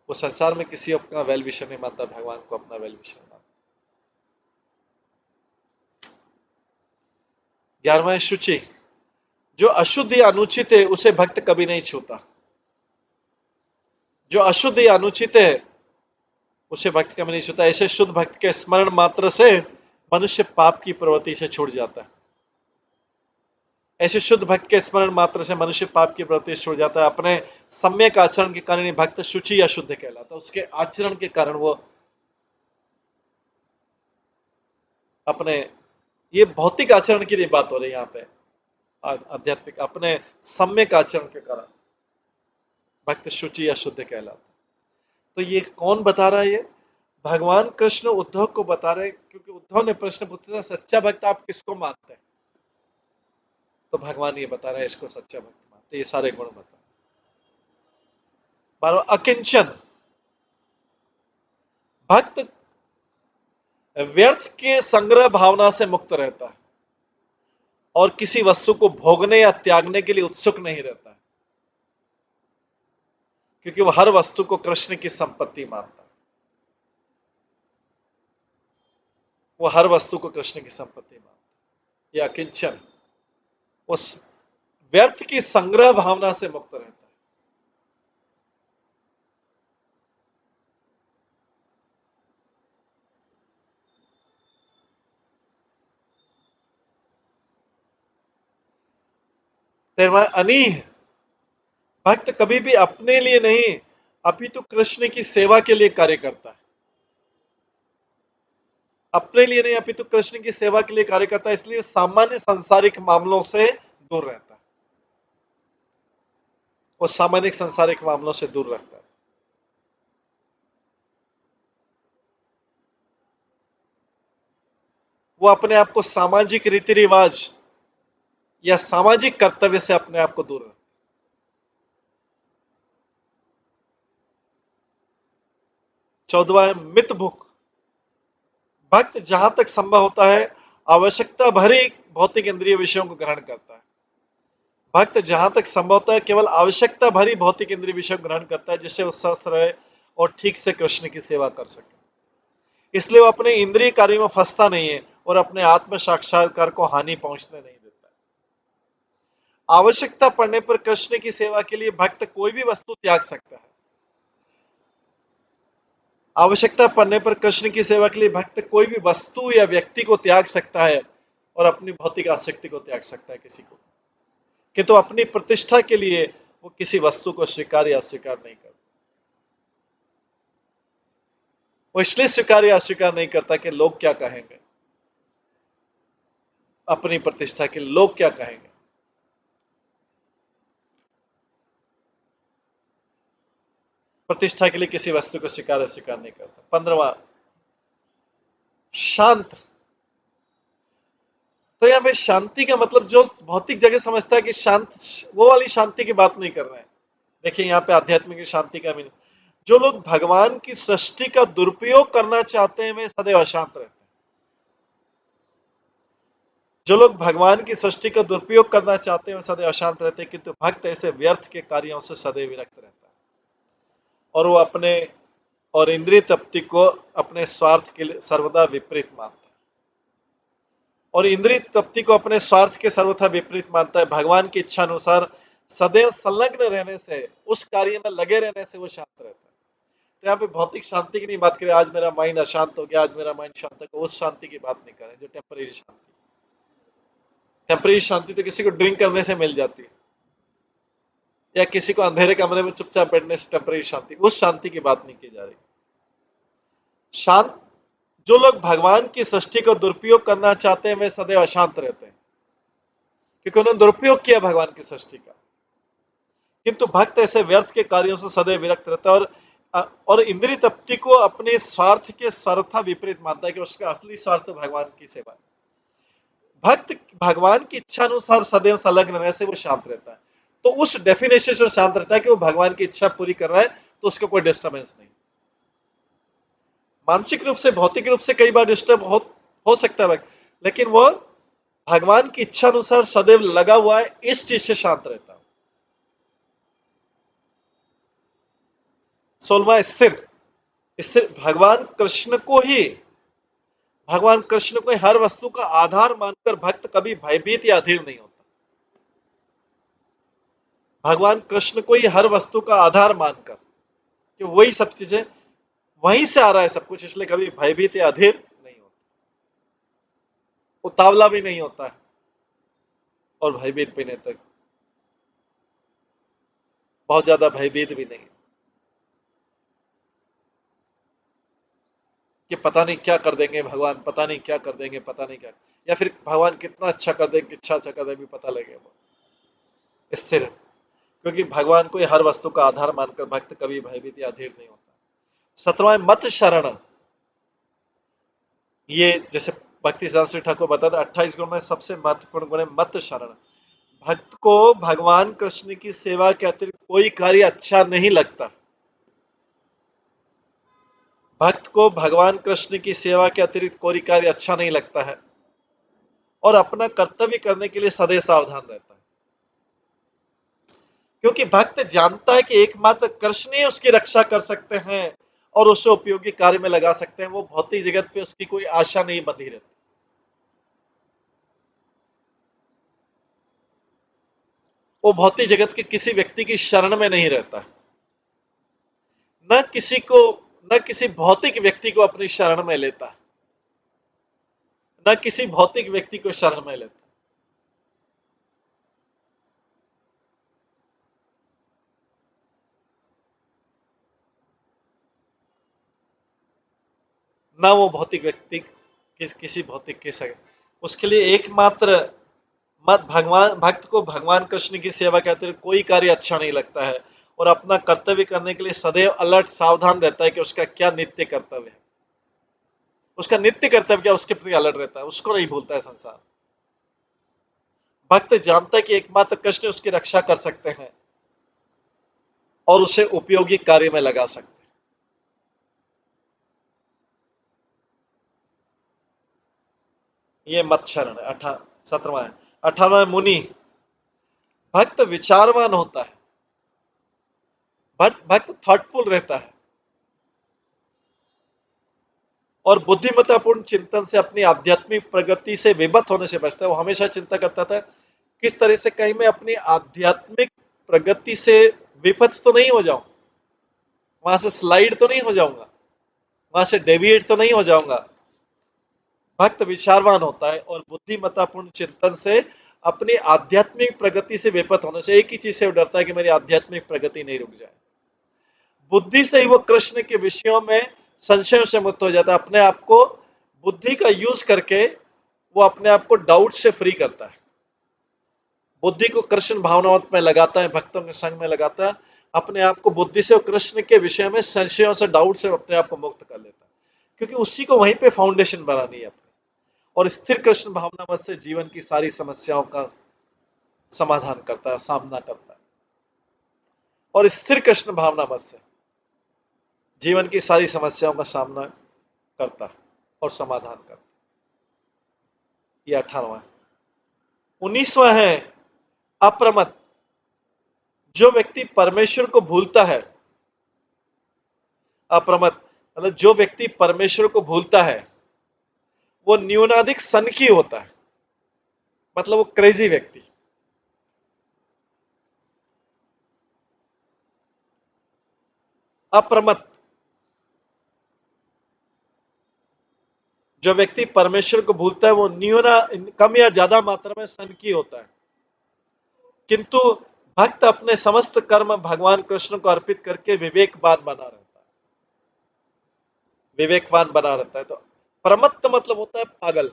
वो संसार में किसी अपना वेल विशर नहीं मानता, भगवान को अपना वेल विशर मानता। 11वां है शुचि। जो अशुद्ध या अनुचित है उसे भक्त कभी नहीं छूता, जो अशुद्ध या अनुचित है उसे भक्त कभी नहीं छूता। ऐसे शुद्ध भक्त के स्मरण मात्र से मनुष्य पाप की प्रवृत्ति से छूट जाता है। ऐसे शुद्ध भक्त के स्मरण मात्र से मनुष्य पाप की प्रवृत्ति से छूट जाता है। अपने सम्यक आचरण के कारण भक्त शुचि या शुद्ध कहलाता है, उसके आचरण के कारण वो अपने, ये भौतिक आचरण की नहीं बात हो रही यहाँ पे, आध्यात्मिक अपने सम्यक आचरण के कारण भक्त शुचि या शुद्ध कहलाता। तो ये कौन बता रहा है? ये भगवान कृष्ण उद्धव को बता रहे, क्योंकि उद्धव ने प्रश्न पूछा था सच्चा भक्त आप किसको मानते हैं, तो भगवान ये बता रहे हैं इसको सच्चा भक्त मानते, ये सारे गुण बता। बारह अकिंचन। भक्त व्यर्थ के संग्रह भावना से मुक्त रहता है और किसी वस्तु को भोगने या त्यागने के लिए उत्सुक नहीं रहता है, क्योंकि वो हर वस्तु को कृष्ण की संपत्ति मानता है। वो हर वस्तु को कृष्ण की संपत्ति मानता है। या किंचन उस व्यर्थ की संग्रह भावना से मुक्त रहता है। तेरवा अनीह भक्त कभी भी अपने लिए नहीं अपितु कृष्ण की सेवा के लिए कार्य करता है। अपने लिए नहीं अपितु कृष्ण की सेवा के लिए कार्य करता है, इसलिए सामान्य सांसारिक मामलों से दूर रहता है। वो सामान्य सांसारिक मामलों से दूर रहता है। वो अपने आप को सामाजिक रीति रिवाज या सामाजिक कर्तव्य से अपने आप को दूर रखता है। 14वां है मित भुक भक्त जहां तक संभव होता है आवश्यकता भरी भौतिक इंद्रिय विषयों को ग्रहण करता है। भक्त जहां तक संभव होता है केवल आवश्यकता भरी भौतिक इंद्रिय विषय ग्रहण करता है, जिससे वो स्वस्थ रहे और ठीक से कृष्ण की सेवा कर सके। इसलिए वो अपने इंद्रिय कार्यों में फंसता नहीं है और अपने आत्म साक्षात्कार को हानि पहुंचने नहीं देता। आवश्यकता पड़ने पर कृष्ण की सेवा के लिए भक्त कोई भी वस्तु त्याग सकता है। आवश्यकता पड़ने पर कृष्ण की सेवा के लिए भक्त कोई भी वस्तु या व्यक्ति को त्याग सकता है और अपनी भौतिक आसक्ति को त्याग सकता है किसी को, किंतु तो अपनी प्रतिष्ठा के लिए वो किसी वस्तु को स्वीकार या अस्वीकार नहीं करता। वो इसलिए स्वीकार या अस्वीकार नहीं करता कि लोग क्या कहेंगे, अपनी प्रतिष्ठा के लोग क्या कहेंगे। प्रतिष्ठा के लिए किसी वस्तु को स्वीकार अस्वीकार नहीं करता। 15वां शांत। तो यहां पे शांति का मतलब जो भौतिक जगह समझता है कि शांत, वो वाली शांति की बात नहीं कर रहे हैं। देखिए यहां पे आध्यात्मिक शांति का मीनिंग, जो लोग भगवान की सृष्टि का दुरुपयोग करना चाहते हैं वे सदैव अशांत रहते हैं। जो लोग भगवान की सृष्टि का दुरुपयोग करना चाहते हैं वे सदैव अशांत रहते हैं, किंतु भक्त ऐसे व्यर्थ के कार्यों से सदैव विरक्त रहता है और वो अपने और इंद्रिय तृप्ति को अपने स्वार्थ के लिए सर्वदा विपरीत मानता है। और इंद्रिय तृप्ति को अपने स्वार्थ के सर्वथा विपरीत मानता है। भगवान की इच्छा अनुसार सदैव संलग्न रहने से, उस कार्य में लगे रहने से वो शांत रहता है। तो यहाँ पे भौतिक शांति की नहीं बात करें, आज मेरा माइंड अशांत हो गया, आज मेरा माइंड शांत हो गया, उस शांति की बात नहीं करें जो टेम्परेरी शांति। टेम्परेरी शांति तो किसी को ड्रिंक करने से मिल जाती है, या किसी को अंधेरे कमरे में चुपचाप बैठने से टेम्परेरी शांति, उस शांति की बात नहीं की जा रही। शांत, जो लोग भगवान की सृष्टि को दुरुपयोग करना चाहते हैं वे सदैव अशांत रहते हैं, क्योंकि उन्होंने दुरुपयोग किया भगवान की सृष्टि का। किंतु भक्त ऐसे व्यर्थ के कार्यों से सदैव विरक्त रहता है और इंद्रिय तृप्ति को अपने स्वार्थ के सर्वथा विपरीत मानता है कि उसका असली स्वार्थ भगवान की सेवा है। भक्त भगवान की इच्छा अनुसार सदैव संलग्न रहने से वो शांत रहता है। तो उस डेफिनेशन से शांत रहता है कि वो भगवान की इच्छा पूरी कर रहा है, तो उसका कोई डिस्टर्बेंस नहीं। मानसिक रूप से, भौतिक रूप से कई बार डिस्टर्ब हो सकता है, लेकिन वो भगवान की इच्छा अनुसार सदैव लगा हुआ है, इस चीज से शांत रहता है। 16वां स्थिर। स्थिर भगवान कृष्ण को हर वस्तु का आधार मानकर भक्त कभी भयभीत या अधीर नहीं होता। भगवान कृष्ण को ही हर वस्तु का आधार मानकर कि वही सब चीजें, वहीं से आ रहा है सब कुछ, इसलिए कभी भयभीत या अधीर नहीं होता, उतावला भी नहीं होता है और भयभीत भी नहीं, तक बहुत ज्यादा भयभीत भी नहीं कि पता नहीं क्या कर देंगे भगवान, पता नहीं क्या कर देंगे, पता नहीं क्या, या फिर भगवान कितना अच्छा कर देंगे, अच्छा कर देंगे, पता लगेगा। स्थिर, क्योंकि भगवान को हर वस्तु का आधार मानकर भक्त कभी भयभीत या अधीर नहीं होता। 17वां मत शरण। ये जैसे भक्ति शास्त्री ठाकुर बताते 28 गुण में सबसे महत्वपूर्ण गुण है मत शरण। भक्त को भगवान कृष्ण की सेवा के अतिरिक्त कोई कार्य अच्छा नहीं लगता। भक्त को भगवान कृष्ण की सेवा के अतिरिक्त कोई कार्य अच्छा नहीं लगता है और अपना कर्तव्य करने के लिए सदैव सावधान रहता है, क्योंकि भक्त जानता है कि एकमात्र कृष्ण ही उसकी रक्षा कर सकते हैं और उसे उपयोगी कार्य में लगा सकते हैं। वो भौतिक जगत पे उसकी कोई आशा नहीं बंधी रहती। वो भौतिक जगत के किसी व्यक्ति की शरण में नहीं रहता, न किसी को, न किसी भौतिक व्यक्ति को अपनी शरण में लेता, न किसी भौतिक व्यक्ति को शरण में लेता। न वो भौतिक व्यक्ति किसी भौतिक के सगे। उसके लिए एकमात्र मत भगवान, भक्त को भगवान कृष्ण की सेवा के अतिरिक्त कोई कार्य अच्छा नहीं लगता है, और अपना कर्तव्य करने के लिए सदैव अलर्ट, सावधान रहता है कि उसका क्या नित्य कर्तव्य है। उसका नित्य कर्तव्य क्या, उसके प्रति अलर्ट रहता है, उसको नहीं भूलता है संसार। भक्त जानता है कि एकमात्र कृष्ण उसकी रक्षा कर सकते हैं और उसे उपयोगी कार्य में लगा सकते हैं। ये मत शरण है। 17वां है। 18वां मुनि। भक्त विचारवान होता है, भक्त थॉटफुल रहता है और बुद्धिमत्तापूर्ण चिंतन से अपनी आध्यात्मिक प्रगति से विभक्त होने से बचता है। वो हमेशा चिंता करता था किस तरह से कहीं मैं अपनी आध्यात्मिक प्रगति से विपथ तो नहीं हो जाऊं, वहां से स्लाइड तो नहीं हो जाऊंगा, वहां से डेविएट तो नहीं हो जाऊंगा। भक्त विचारवान होता है और बुद्धिमत्तापूर्ण चिंतन से अपनी आध्यात्मिक प्रगति से विपथ होने से एक ही चीज से डरता है कि मेरी आध्यात्मिक प्रगति नहीं रुक जाए। बुद्धि से ही वो कृष्ण के विषयों में संशयों से मुक्त हो जाता है। अपने आप को बुद्धि का यूज करके वो अपने आप को डाउट से फ्री करता है। बुद्धि को कृष्ण भावनाओं में लगाता है, भक्तों के संग में लगाता है। अपने आप को बुद्धि से कृष्ण के विषय में संशयों से, डाउट से अपने आप को मुक्त कर लेता है, क्योंकि उसी को वहीं पे फाउंडेशन बनानी है अपनी। और स्थिर कृष्ण भावना मत से जीवन की सारी समस्याओं का समाधान करता है, सामना करता है। और स्थिर कृष्ण भावना मत से जीवन की सारी समस्याओं का सामना करता है और समाधान करता है। ये 18वां है। 19वां है अप्रमत। जो व्यक्ति परमेश्वर को भूलता है, अप्रमत मतलब जो व्यक्ति परमेश्वर को भूलता है, वो न्यूनाधिक सनकी होता है, मतलब वो क्रेजी व्यक्ति। अप्रमत, जो व्यक्ति परमेश्वर को भूलता है वो न्यूना, कम या ज्यादा मात्रा में सनकी होता है। किंतु भक्त अपने समस्त कर्म भगवान कृष्ण को अर्पित करके विवेकवान बना रहता है, विवेकवान बना रहता है। तो प्रमत्त मतलब होता है पागल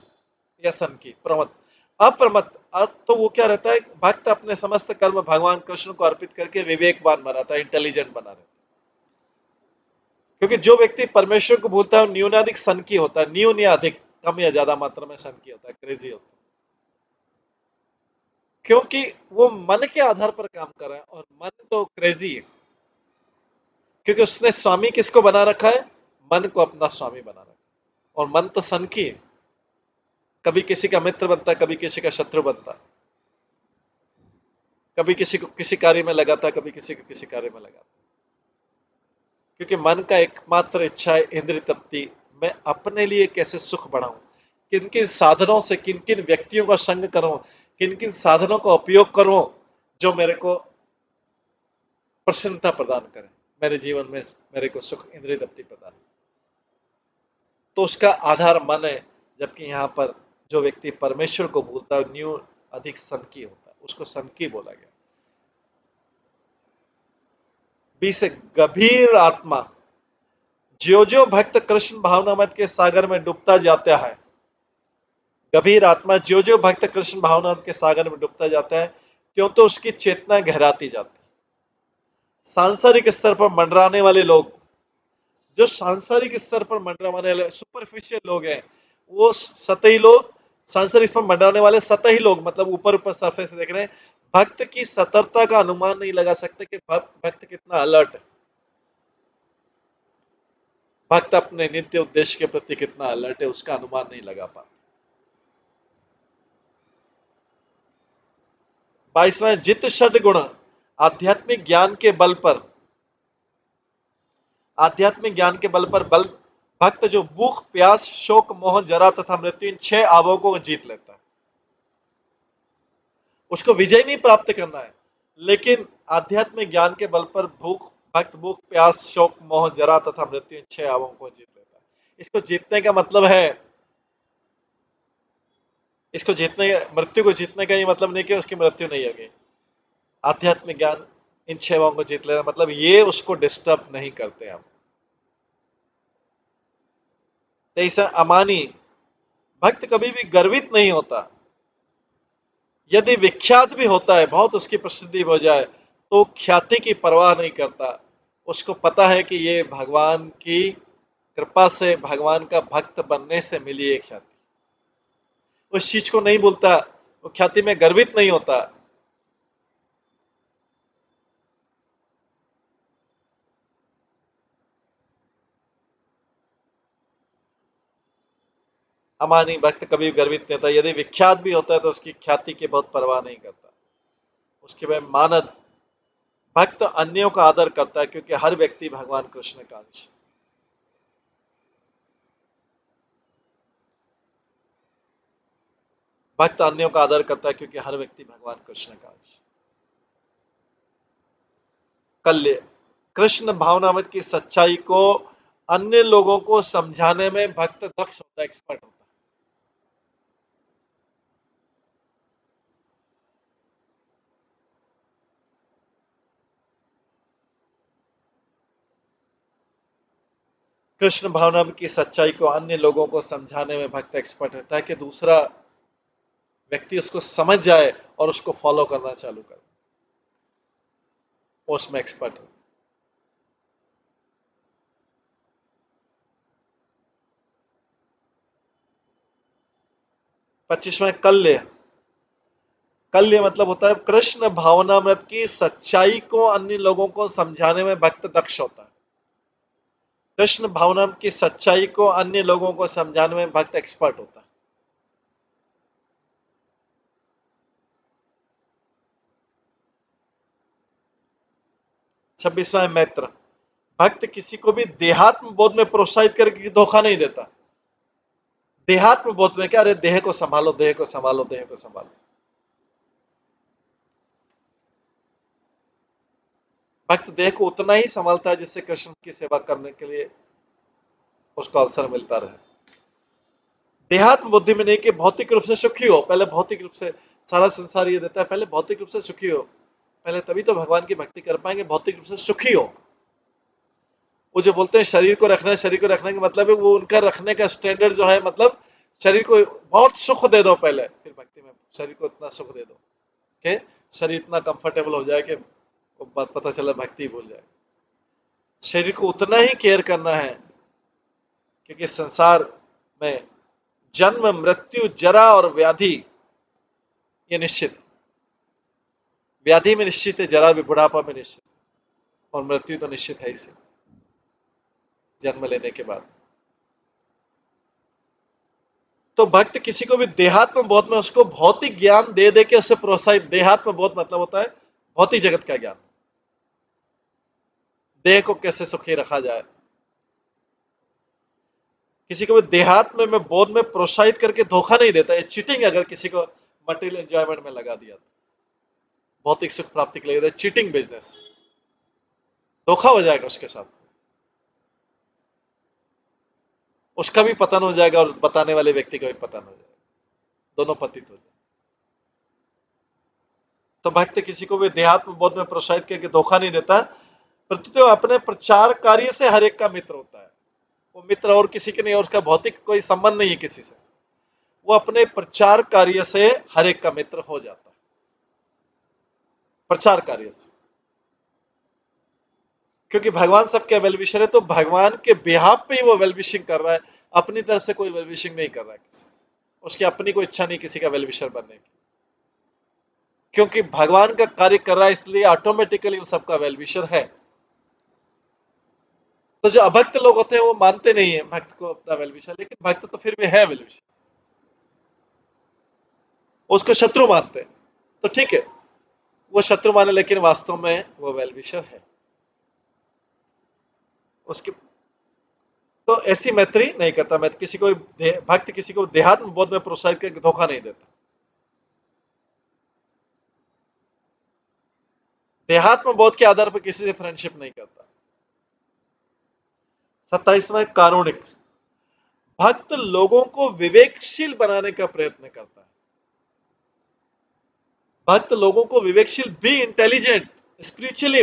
या सनकी, प्रमत्त। अप्रमत्त तो वो क्या रहता है, भक्त अपने समस्त कर्म भगवान कृष्ण को अर्पित करके विवेकवान बनाता है, इंटेलिजेंट बना रहता है। क्योंकि जो व्यक्ति परमेश्वर को भूलता है न्यूनाधिक सनकी होता है, न्यून या अधिक, कम या ज्यादा मात्रा में सनकी होता है, क्रेजी होता है। क्योंकि वो मन के आधार पर काम कर रहा है और मन तो क्रेजी है, क्योंकि उसने स्वामी किसको बना रखा है, मन को अपना स्वामी बना रखा है। और मन तो सनकी है, कभी किसी का मित्र बनता है, कभी किसी का शत्रु बनता है, कभी किसी को किसी कार्य में लगाता है, कभी किसी को किसी कार्य में लगाता है। क्योंकि मन का एकमात्र इच्छा है इंद्रिय तृप्ति, मैं अपने लिए कैसे सुख बढ़ाऊं, किन किन साधनों से, किन किन व्यक्तियों का संग करूं, किन किन साधनों का उपयोग करूं जो मेरे को प्रसन्नता प्रदान करें, मेरे जीवन में मेरे को सुख, इंद्रिय तृप्ति प्रदान। तो उसका आधार मन है। जबकि यहाँ पर जो व्यक्ति परमेश्वर को भूलता है न्यू अधिक सनकी होता है, उसको सनकी बोला गया। 20 गंभीर आत्मा। ज्यो ज्यो भक्त कृष्ण भावनामृत के सागर में डूबता जाता है, गंभीर आत्मा ज्यो ज्यो भक्त कृष्ण भावनामृत के सागर में डूबता जाता है, क्यों तो उसकी चेतना गहराती जाती है। सांसारिक स्तर पर मंडराने वाले लोग, जो सांसारिक स्तर पर मंडराने वाले सुपरफिशियल लोग हैं, वो सतही लोग, सांसारिक स्तर पर मंडराने वाले सतही लोग, मतलब ऊपर ऊपर सरफेस से देख रहे हैं, भक्त की सतर्कता का अनुमान नहीं लगा सकते कि भक्त कितना अलर्ट है, भक्त अपने नित्य उद्देश्य के प्रति कितना अलर्ट है, उसका अनुमान नहीं लगा पाता। 22वां जित षड गुण। आध्यात्मिक ज्ञान के बल पर आध्यात्मिक ज्ञान के बल पर भक्त जो भूख, प्यास, शोक, मोह, जरा तथा मृत्यु इन 6 आवों को जीत लेता है। उसको विजय नहीं प्राप्त करना है, लेकिन आध्यात्मिक ज्ञान के बल पर भक्त भूख, प्यास, शोक, मोह, जरा तथा मृत्यु इन 6 आवों को जीत लेता है। इसको जीतने का मतलब है, मृत्यु को जीतने का ये मतलब नहीं कि उसकी मृत्यु नहीं होगी। आध्यात्मिक ज्ञान इन 6 आवों को जीत लेना मतलब ये उसको डिस्टर्ब नहीं करते हम। ऐसा अमानी भक्त कभी भी गर्वित नहीं होता। यदि विख्यात भी होता है, बहुत उसकी प्रसिद्धि हो जाए, तो ख्याति की परवाह नहीं करता। उसको पता है कि ये भगवान की कृपा से, भगवान का भक्त बनने से मिली है ख्याति। उस चीज को नहीं भूलता, वो ख्याति में गर्वित नहीं होता। अमानी भक्त कभी गर्वित नहीं होता। यदि विख्यात भी होता है तो उसकी ख्याति की बहुत परवाह नहीं करता। उसके बाद मानद भक्त अन्यों का आदर करता है, क्योंकि हर व्यक्ति भगवान कृष्ण का अंश। भक्त अन्यों का आदर करता है क्योंकि हर व्यक्ति भगवान कृष्ण का अंश। कल्य कृष्ण भावनामृत की सच्चाई को अन्य लोगों को समझाने में भक्त दक्ष होता है, एक्सपर्ट होता है। कृष्ण भावनामृत की सच्चाई को अन्य लोगों को समझाने में भक्त एक्सपर्ट होता है कि दूसरा व्यक्ति उसको समझ जाए और उसको फॉलो करना चालू करे, उसमें एक्सपर्ट है। 25वां कल्य। कल्य मतलब होता है कृष्ण भावनामृत की सच्चाई को अन्य लोगों को समझाने में भक्त दक्ष होता है। कृष्ण भावनामृत की सच्चाई को अन्य लोगों को समझाने में भक्त एक्सपर्ट होता है। 26वां मैत्र भक्त किसी को भी देहात्म बोध में प्रोत्साहित करके धोखा नहीं देता। देहात्म बोध में क्या, अरे देह को संभालो, देह को संभालो, देह को संभालो। भक्त देह को उतना ही संभालता है जिससे कृष्ण की सेवा करने के लिए उसको अवसर मिलता रहे। देहात्म बुद्धि में नहीं कि भौतिक रूप से सुखी हो, पहले भौतिक रूप से, सारा संसार ये देता है पहले भौतिक रूप से सुखी हो, पहले तभी तो भगवान की भक्ति कर पाएंगे। भौतिक रूप से सुखी हो। वो जो बोलते हैं शरीर को रखना है, शरीर को रखने का मतलब है वो उनका रखने का स्टैंडर्ड जो है, मतलब शरीर को बहुत सुख दे दो पहले, फिर भक्ति में शरीर को इतना सुख दे दो कि शरीर इतना कंफर्टेबल हो जाए कि वो बात पता चला भक्ति भूल जाए। शरीर को उतना ही केयर करना है, क्योंकि संसार में जन्म, मृत्यु, जरा और व्याधि ये निश्चित है। व्याधि में निश्चित है, जरा भी, बुढ़ापा में निश्चित है, और मृत्यु तो निश्चित है इसे जन्म लेने के बाद। तो भक्त किसी को भी देहात्म बोध में उसको भौतिक ज्ञान दे दे के उसे प्रोत्साहित, देहात्म बोध मतलब होता है भौतिक जगत का ज्ञान, देह को कैसे सुखी रखा जाए। किसी को भी देहात्म में बोध में प्रोत्साहित करके धोखा नहीं देता। ये चीटिंग, अगर किसी को मटेरियल एंजॉयमेंट में लगा दिया, भौतिक सुख प्राप्ति के लिए, चीटिंग बिजनेस, धोखा हो जाएगा उसके साथ, उसका भी पतन हो जाएगा और बताने वाले व्यक्ति का भी पतन हो जाएगा, दोनों पतित हो जाएंगे। तो भक्त किसी को भी देहात्म बोध में प्रोत्साहित करके धोखा नहीं देता, प्रत्युत अपने प्रचार कार्य से हर एक का मित्र होता है। वो मित्र और किसी के नहीं, और उसका भौतिक कोई संबंध नहीं है किसी से, वो अपने प्रचार कार्य से हर एक का मित्र हो जाता है। प्रचार कार्य से, क्योंकि भगवान सबके वेल विशर है, तो भगवान के बिहाफ पे ही वो वेल विशिंग कर रहा है, अपनी तरफ से कोई वेल विशिंग नहीं कर रहा है किसी, उसकी अपनी कोई इच्छा नहीं किसी का वेल विशर बनने की, क्योंकि भगवान का कार्य कर रहा है, इसलिए ऑटोमेटिकली वो सबका वेल विशर है। तो जो अभक्त लोग होते हैं वो मानते नहीं है भक्त को अपना वेल विशर, लेकिन भक्त तो फिर भी है वेल विशर, उसको शत्रु मानते हैं, तो ठीक है वो शत्रु माने, लेकिन वास्तव में वो वेल विशर है। उसके तो ऐसी मैत्री नहीं करता। मैं किसी को भक्त किसी को देहात्म बोध में प्रोत्साहित करके धोखा नहीं देता। देहात्म बोध के आधार पर किसी से फ्रेंडशिप नहीं करता। 27वां कारुणिक। भक्त लोगों को विवेकशील बनाने का प्रयत्न करता है। भक्त लोगों को विवेकशील, बी इंटेलिजेंट, स्पिरिचुअली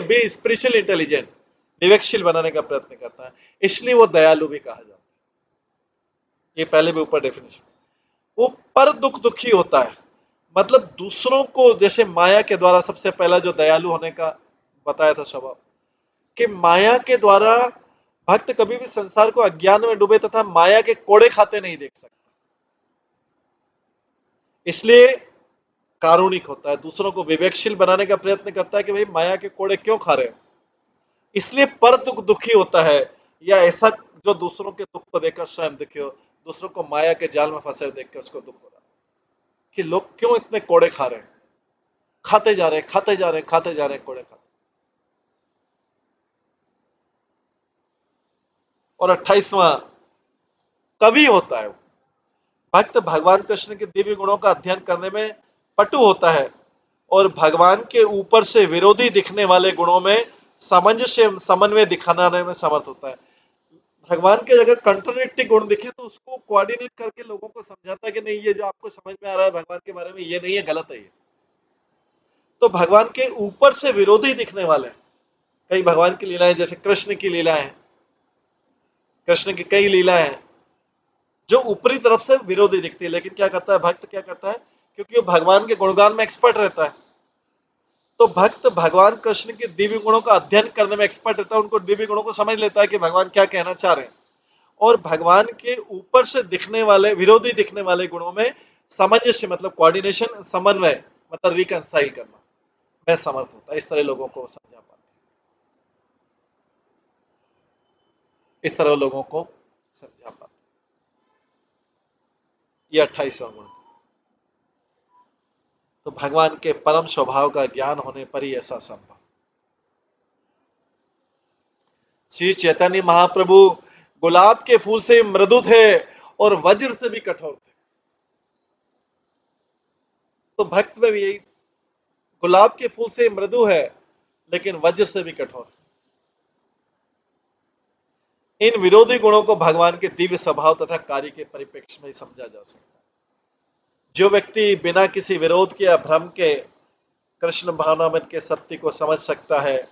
इंटेलिजेंट, विवेकशील बनाने का प्रयत्न करता है। इसलिए वो दयालु भी कहा जाता है। ये पहले भी ऊपर डेफिनेशन। वो पर दुख दुखी होता है, मतलब दूसरों को, जैसे माया के द्वारा सबसे पहला जो दयालु होने का बताया था स्वभाव, कि माया के द्वारा भक्त कभी भी संसार को अज्ञान में डूबे तथा माया के कोड़े खाते नहीं देख सकता। इसलिए कारुणिक होता है, दूसरों को विवेकशील बनाने का प्रयत्न करता है कि भाई माया के कोड़े क्यों खा रहे हो। इसलिए पर दुख दुखी होता है, या ऐसा जो दूसरों के दुख को देखकर स्वयं दुखी हो, दूसरों को माया के जाल में फंसे देखकर उसको दुख हो रहा है कि लोग क्यों इतने कोड़े खा रहे हैं, खाते जा रहे हैं, खाते जा रहे हैं, खाते जा रहे हैं, कोड़े खाते। और 28वां कवि होता है। भक्त भगवान कृष्ण के दिव्य गुणों का अध्ययन करने में पटु होता है और भगवान के ऊपर से विरोधी दिखने वाले गुणों में सामंजस्य समन्वय दिखाने में समर्थ होता है। भगवान के अगर कंट्राडिक्टिंग गुण दिखे तो उसको कोऑर्डिनेट करके लोगों को समझाता है कि नहीं, ये जो आपको समझ में आ रहा है भगवान के बारे में, ये नहीं है, गलत है ये। तो भगवान के ऊपर से विरोधी दिखने वाले कई भगवान की लीलाएं, जैसे कृष्ण की लीलाएं, कृष्ण की कई लीलाएं हैं जो ऊपरी तरफ से विरोधी दिखती है, लेकिन क्या करता है भक्त, क्या करता है, क्योंकि वो भगवान के गुणगान में एक्सपर्ट रहता है, तो भक्त भगवान कृष्ण के दिव्य गुणों का अध्ययन करने में एक्सपर्ट रहता है, उनको दिव्य गुणों को समझ लेता है कि भगवान क्या कहना चाह रहे हैं, और भगवान के ऊपर से दिखने वाले, विरोधी दिखने वाले गुणों में सामंजस्य, मतलब कोऑर्डिनेशन, समन्वय, मतलब रिकंसाइल करना मैं समर्थ होता है। इस तरह लोगों को समझा पाता है, इस तरह लोगों को समझा पाता है। ये 28वां गुण। तो भगवान के परम स्वभाव का ज्ञान होने पर ही ऐसा संभव। श्री चैतन्य महाप्रभु गुलाब के फूल से मृदु थे और वज्र से भी कठोर थे। तो भक्त में भी यही, गुलाब के फूल से मृदु है लेकिन वज्र से भी कठोर। इन विरोधी गुणों को भगवान के दिव्य स्वभाव तथा कार्य के परिप्रेक्ष्य में समझा जा सकता है। जो व्यक्ति बिना किसी विरोध के या भ्रम के कृष्ण भावनामृत के सत्य को समझ सकता है,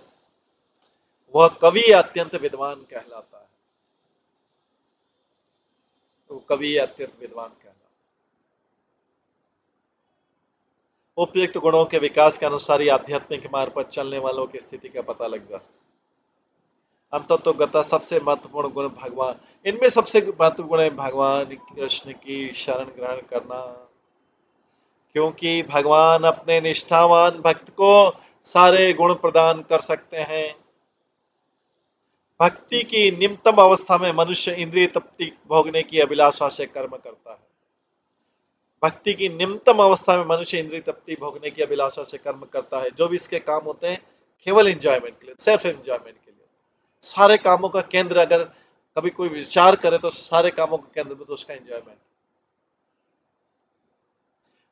वह कवि अत्यंत विद्वान कहलाता है। तो कवि अत्यंत विद्वान कहलाता है। उपयुक्त गुणों के विकास के अनुसार ही आध्यात्मिक मार्ग पर चलने वालों की स्थिति का पता लग जाता है। अंततोगता सबसे महत्वपूर्ण गुण भगवान, इनमें सबसे महत्वपूर्ण गुण है भगवान कृष्ण की शरण ग्रहण करना, क्योंकि भगवान अपने निष्ठावान भक्त को सारे गुण प्रदान कर सकते हैं। भक्ति की निम्नतम अवस्था में मनुष्य इंद्रिय तृप्ति भोगने की अभिलाषा से कर्म करता है। भक्ति की निम्नतम अवस्था में मनुष्य इंद्रिय तृप्ति भोगने की अभिलाषा से कर्म करता है। जो भी इसके काम होते हैं केवल एंजॉयमेंट के लिए, सेल्फ एंजॉयमेंट के लिए। सारे कामों का केंद्र अगर कभी कोई विचार करे तो सारे कामों का केंद्र में तो उसका एंजॉयमेंट।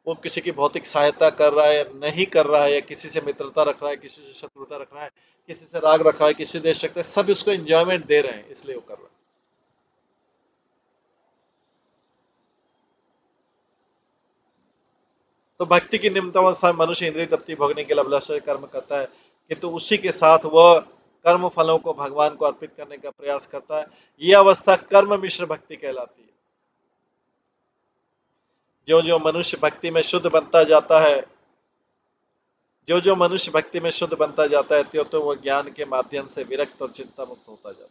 वो किसी की भौतिक सहायता कर रहा है या नहीं कर रहा है, या किसी से मित्रता रख रहा है, किसी से शत्रुता रख रहा है, किसी से राग रखा है, किसी से देश रखता है, सब उसको एंजॉयमेंट दे रहे हैं, इसलिए वो कर रहा है। तो भक्ति की निम्नतम अवस्था में मनुष्य इंद्रिय तृप्ति भोगने के लिए अभिलाषा से कर्म करता है, किंतु उसी के साथ वह कर्म फलों को भगवान को अर्पित करने का प्रयास करता है। यह अवस्था कर्म मिश्र भक्ति कहलाती है। जो जो मनुष्य भक्ति में शुद्ध बनता जाता है, जो जो मनुष्य भक्ति में शुद्ध बनता जाता है, त्यों तो वह ज्ञान के माध्यम से विरक्त और चिंता मुक्त होता जाता है,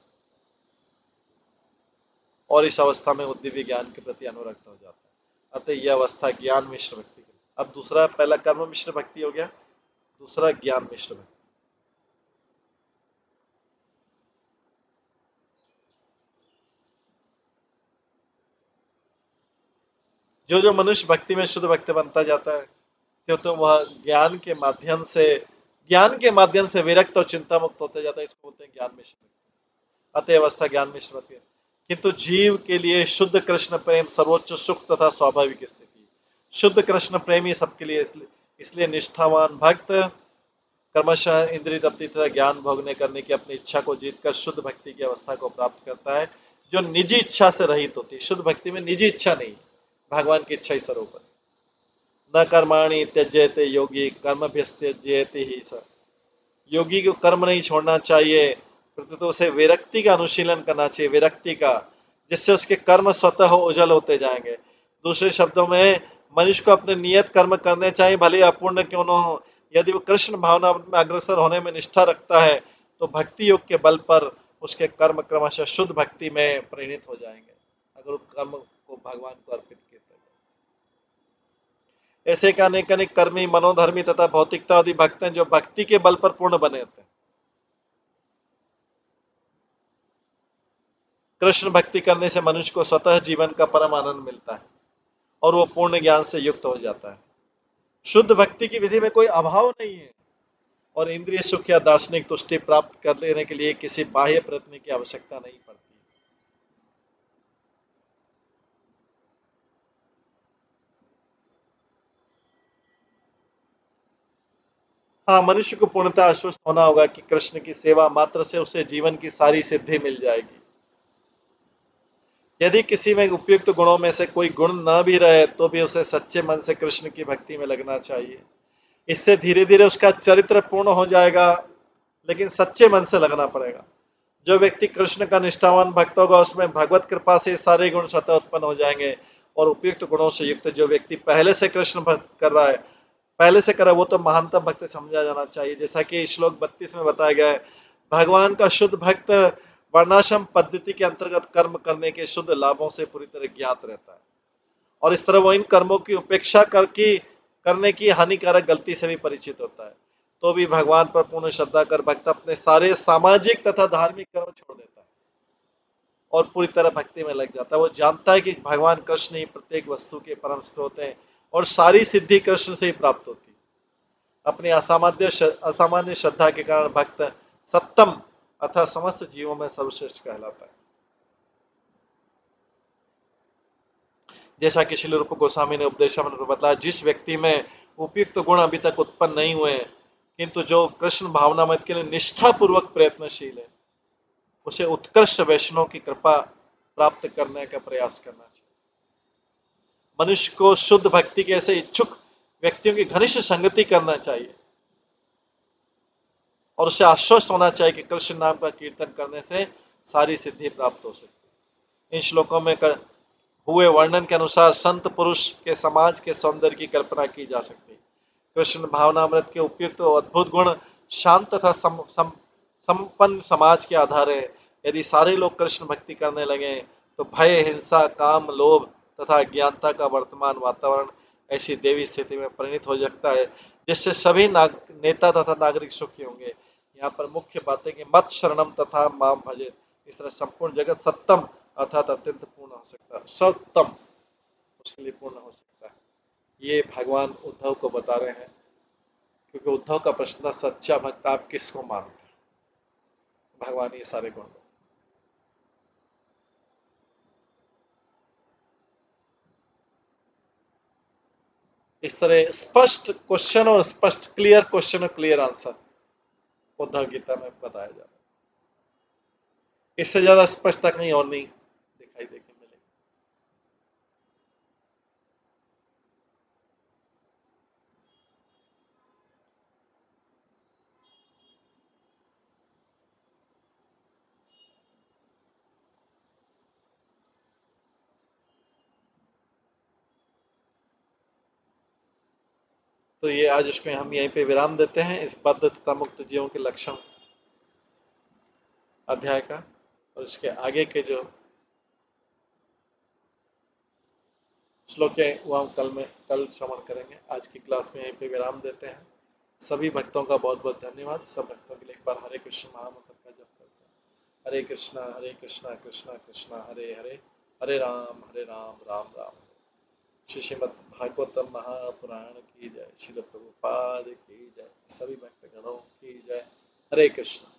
और इस अवस्था में वो दिव्य ज्ञान के प्रति अनुरक्त हो जाता है। अतः यह अवस्था ज्ञान मिश्र भक्ति। अब दूसरा, पहला कर्म मिश्र भक्ति हो गया, दूसरा ज्ञान मिश्र भक्ति। जो जो मनुष्य भक्ति में शुद्ध भक्त बनता जाता है, त्यों तो वह ज्ञान के माध्यम से विरक्त और चिंता मुक्त होता जाता है। इसको बोलते हैं ज्ञान मिश्र भक्ति। अतः अवस्था ज्ञान में श्रुति है। किंतु जीव के लिए शुद्ध कृष्ण प्रेम सर्वोच्च सुख तथा स्वाभाविक स्थिति। शुद्ध कृष्ण प्रेमी सबके लिए, इसलिए निष्ठावान भक्त क्रमशः इंद्रिय तृप्ति तथा ज्ञान भोगने करने की अपनी इच्छा को जीतकर शुद्ध भक्ति की अवस्था को प्राप्त करता है, जो निजी इच्छा से रहित होती है। शुद्ध भक्ति में निजी इच्छा नहीं, भगवान की इच्छा ही सर्वोपरि। न कर्माणि त्यज्यते योगी कर्मभ्यस्त्यज्यते ही स। योगी को कर्म नहीं छोड़ना चाहिए, प्रत्युत उसे विरक्ति का अनुशीलन करना चाहिए, विरक्ति का, जिससे उसके कर्म स्वतः उजल होते जाएंगे। दूसरे शब्दों में मनुष्य को अपने नियत कर्म करने चाहिए, भले अपूर्ण क्यों न हो। यदि वो कृष्ण भावना में अग्रसर होने में निष्ठा रखता है तो भक्ति योग के बल पर उसके कर्म क्रमशः शुद्ध भक्ति में परिणित हो जाएंगे, अगर वो कर्म को भगवान को अर्पित किए। ऐसे के अनेक अनेक कर्मी, मनोधर्मी तथा भौतिकतावादी भक्त हैं जो भक्ति के बल पर पूर्ण बने होते हैं। कृष्ण भक्ति करने से मनुष्य को स्वतः जीवन का परम आनंद मिलता है और वो पूर्ण ज्ञान से युक्त हो जाता है। शुद्ध भक्ति की विधि में कोई अभाव नहीं है और इंद्रिय सुख या दार्शनिक तुष्टि प्राप्त कर लेने के लिए किसी बाह्य प्रयत्न की आवश्यकता नहीं पड़ती। हाँ, मनुष्य को पूर्णतः आश्वस्त होना होगा कि कृष्ण की सेवा मात्र से उसे जीवन की सारी सिद्धि मिल जाएगी। यदि किसी में उपयुक्त गुणों में से कोई गुण न भी रहे तो भी उसे सच्चे मन से कृष्ण की भक्ति में लगना चाहिए। इससे धीरे धीरे उसका चरित्र पूर्ण हो जाएगा, लेकिन सच्चे मन से लगना पड़ेगा। जो व्यक्ति कृष्ण का निष्ठावान भक्त होगा उसमें भगवत कृपा से सारे गुण स्वतः उत्पन्न हो जाएंगे और उपयुक्त गुणों से युक्त जो व्यक्ति पहले से कृष्ण भक्त कर रहा है, पहले से करा, वो तो महानतम भक्त समझा जाना चाहिए। जैसा कि श्लोक 32 में बताया गया है, भगवान का शुद्ध भक्त वर्णाश्रम पद्धति के अंतर्गत कर्म करने के शुद्ध लाभों से पूरी तरह ज्ञात रहता है और इस तरह वो इन कर्मों की उपेक्षा करने की हानिकारक गलती से भी परिचित होता है। तो भी भगवान पर पूर्ण श्रद्धा कर भक्त अपने सारे सामाजिक तथा धार्मिक कर्म छोड़ देता है और पूरी तरह भक्ति में लग जाता है। वो जानता है कि भगवान कृष्ण ही प्रत्येक वस्तु के परम स्रोत हैं और सारी सिद्धि कृष्ण से ही प्राप्त होती है। अपनी असामान्य श्रद्धा के कारण भक्त सत्तम अर्थात समस्त जीवों में सर्वश्रेष्ठ कहलाता है। जैसा कि श्रील रूप गोस्वामी ने उपदेशामृत में बताया, जिस व्यक्ति में उपयुक्त गुण अभी तक उत्पन्न नहीं हुए किंतु जो कृष्ण भावनामृत के लिए निष्ठा पूर्वक प्रयत्नशील है, उसे उत्कृष्ट वैष्णव की कृपा प्राप्त करने का प्रयास करना चाहिए। मनुष्य को शुद्ध भक्ति के ऐसे इच्छुक व्यक्तियों की घनिष्ठ संगति करना चाहिए और उसे आश्वस्त होना चाहिए कि कृष्ण नाम का कीर्तन करने से सारी सिद्धि प्राप्त हो सकती है। इन श्लोकों में हुए वर्णन के अनुसार संत पुरुष के समाज के सौंदर्य की कल्पना की जा सकती है। कृष्ण भावनामृत के उपयुक्त और अद्भुत गुण शांत तथा संपन्न समाज के आधार है। यदि सारे लोग कृष्ण भक्ति करने लगे तो भय, हिंसा, काम, लोभ तथा अज्ञानता का वर्तमान वातावरण ऐसी देवी स्थिति में परिणित हो सकता है जिससे सभी नेता तथा नागरिक सुखी होंगे। यहाँ पर मुख्य बात है कि मत शरणम तथा माम भजे, इस तरह संपूर्ण जगत सत्तम अर्थात अत्यंत पूर्ण हो सकता है, सत्तम उसके लिए पूर्ण हो सकता है। ये भगवान उद्धव को बता रहे हैं, क्योंकि उद्धव का प्रश्न था सच्चा भक्त आप किसको मानते हैं। भगवान ये सारे गुण, इस तरह स्पष्ट क्वेश्चन और स्पष्ट क्लियर क्वेश्चन और क्लियर आंसर उद्धव गीता में बताया जा रहा है। इससे ज्यादा स्पष्टता कहीं और नहीं दिखाई देगी मिलेगी। तो ये आज उसमें हम यहीं पे विराम देते हैं इस बद्ध तथा मुक्त जीवों के लक्षण अध्याय का, और इसके आगे के जो श्लोक है वो हम कल श्रवण करेंगे। आज की क्लास में यहीं पे विराम देते हैं। सभी भक्तों का बहुत बहुत धन्यवाद। सब भक्तों के लिए एक बार हरे कृष्ण महामंत्र का जप करते हैं। हरे कृष्णा कृष्णा कृष्णा हरे हरे, हरे राम राम राम। श्री श्रीमद् भागवतम महापुराण की जय, श्रील प्रभुपाद की जय, सभी भक्त गणों की जय। हरे कृष्ण।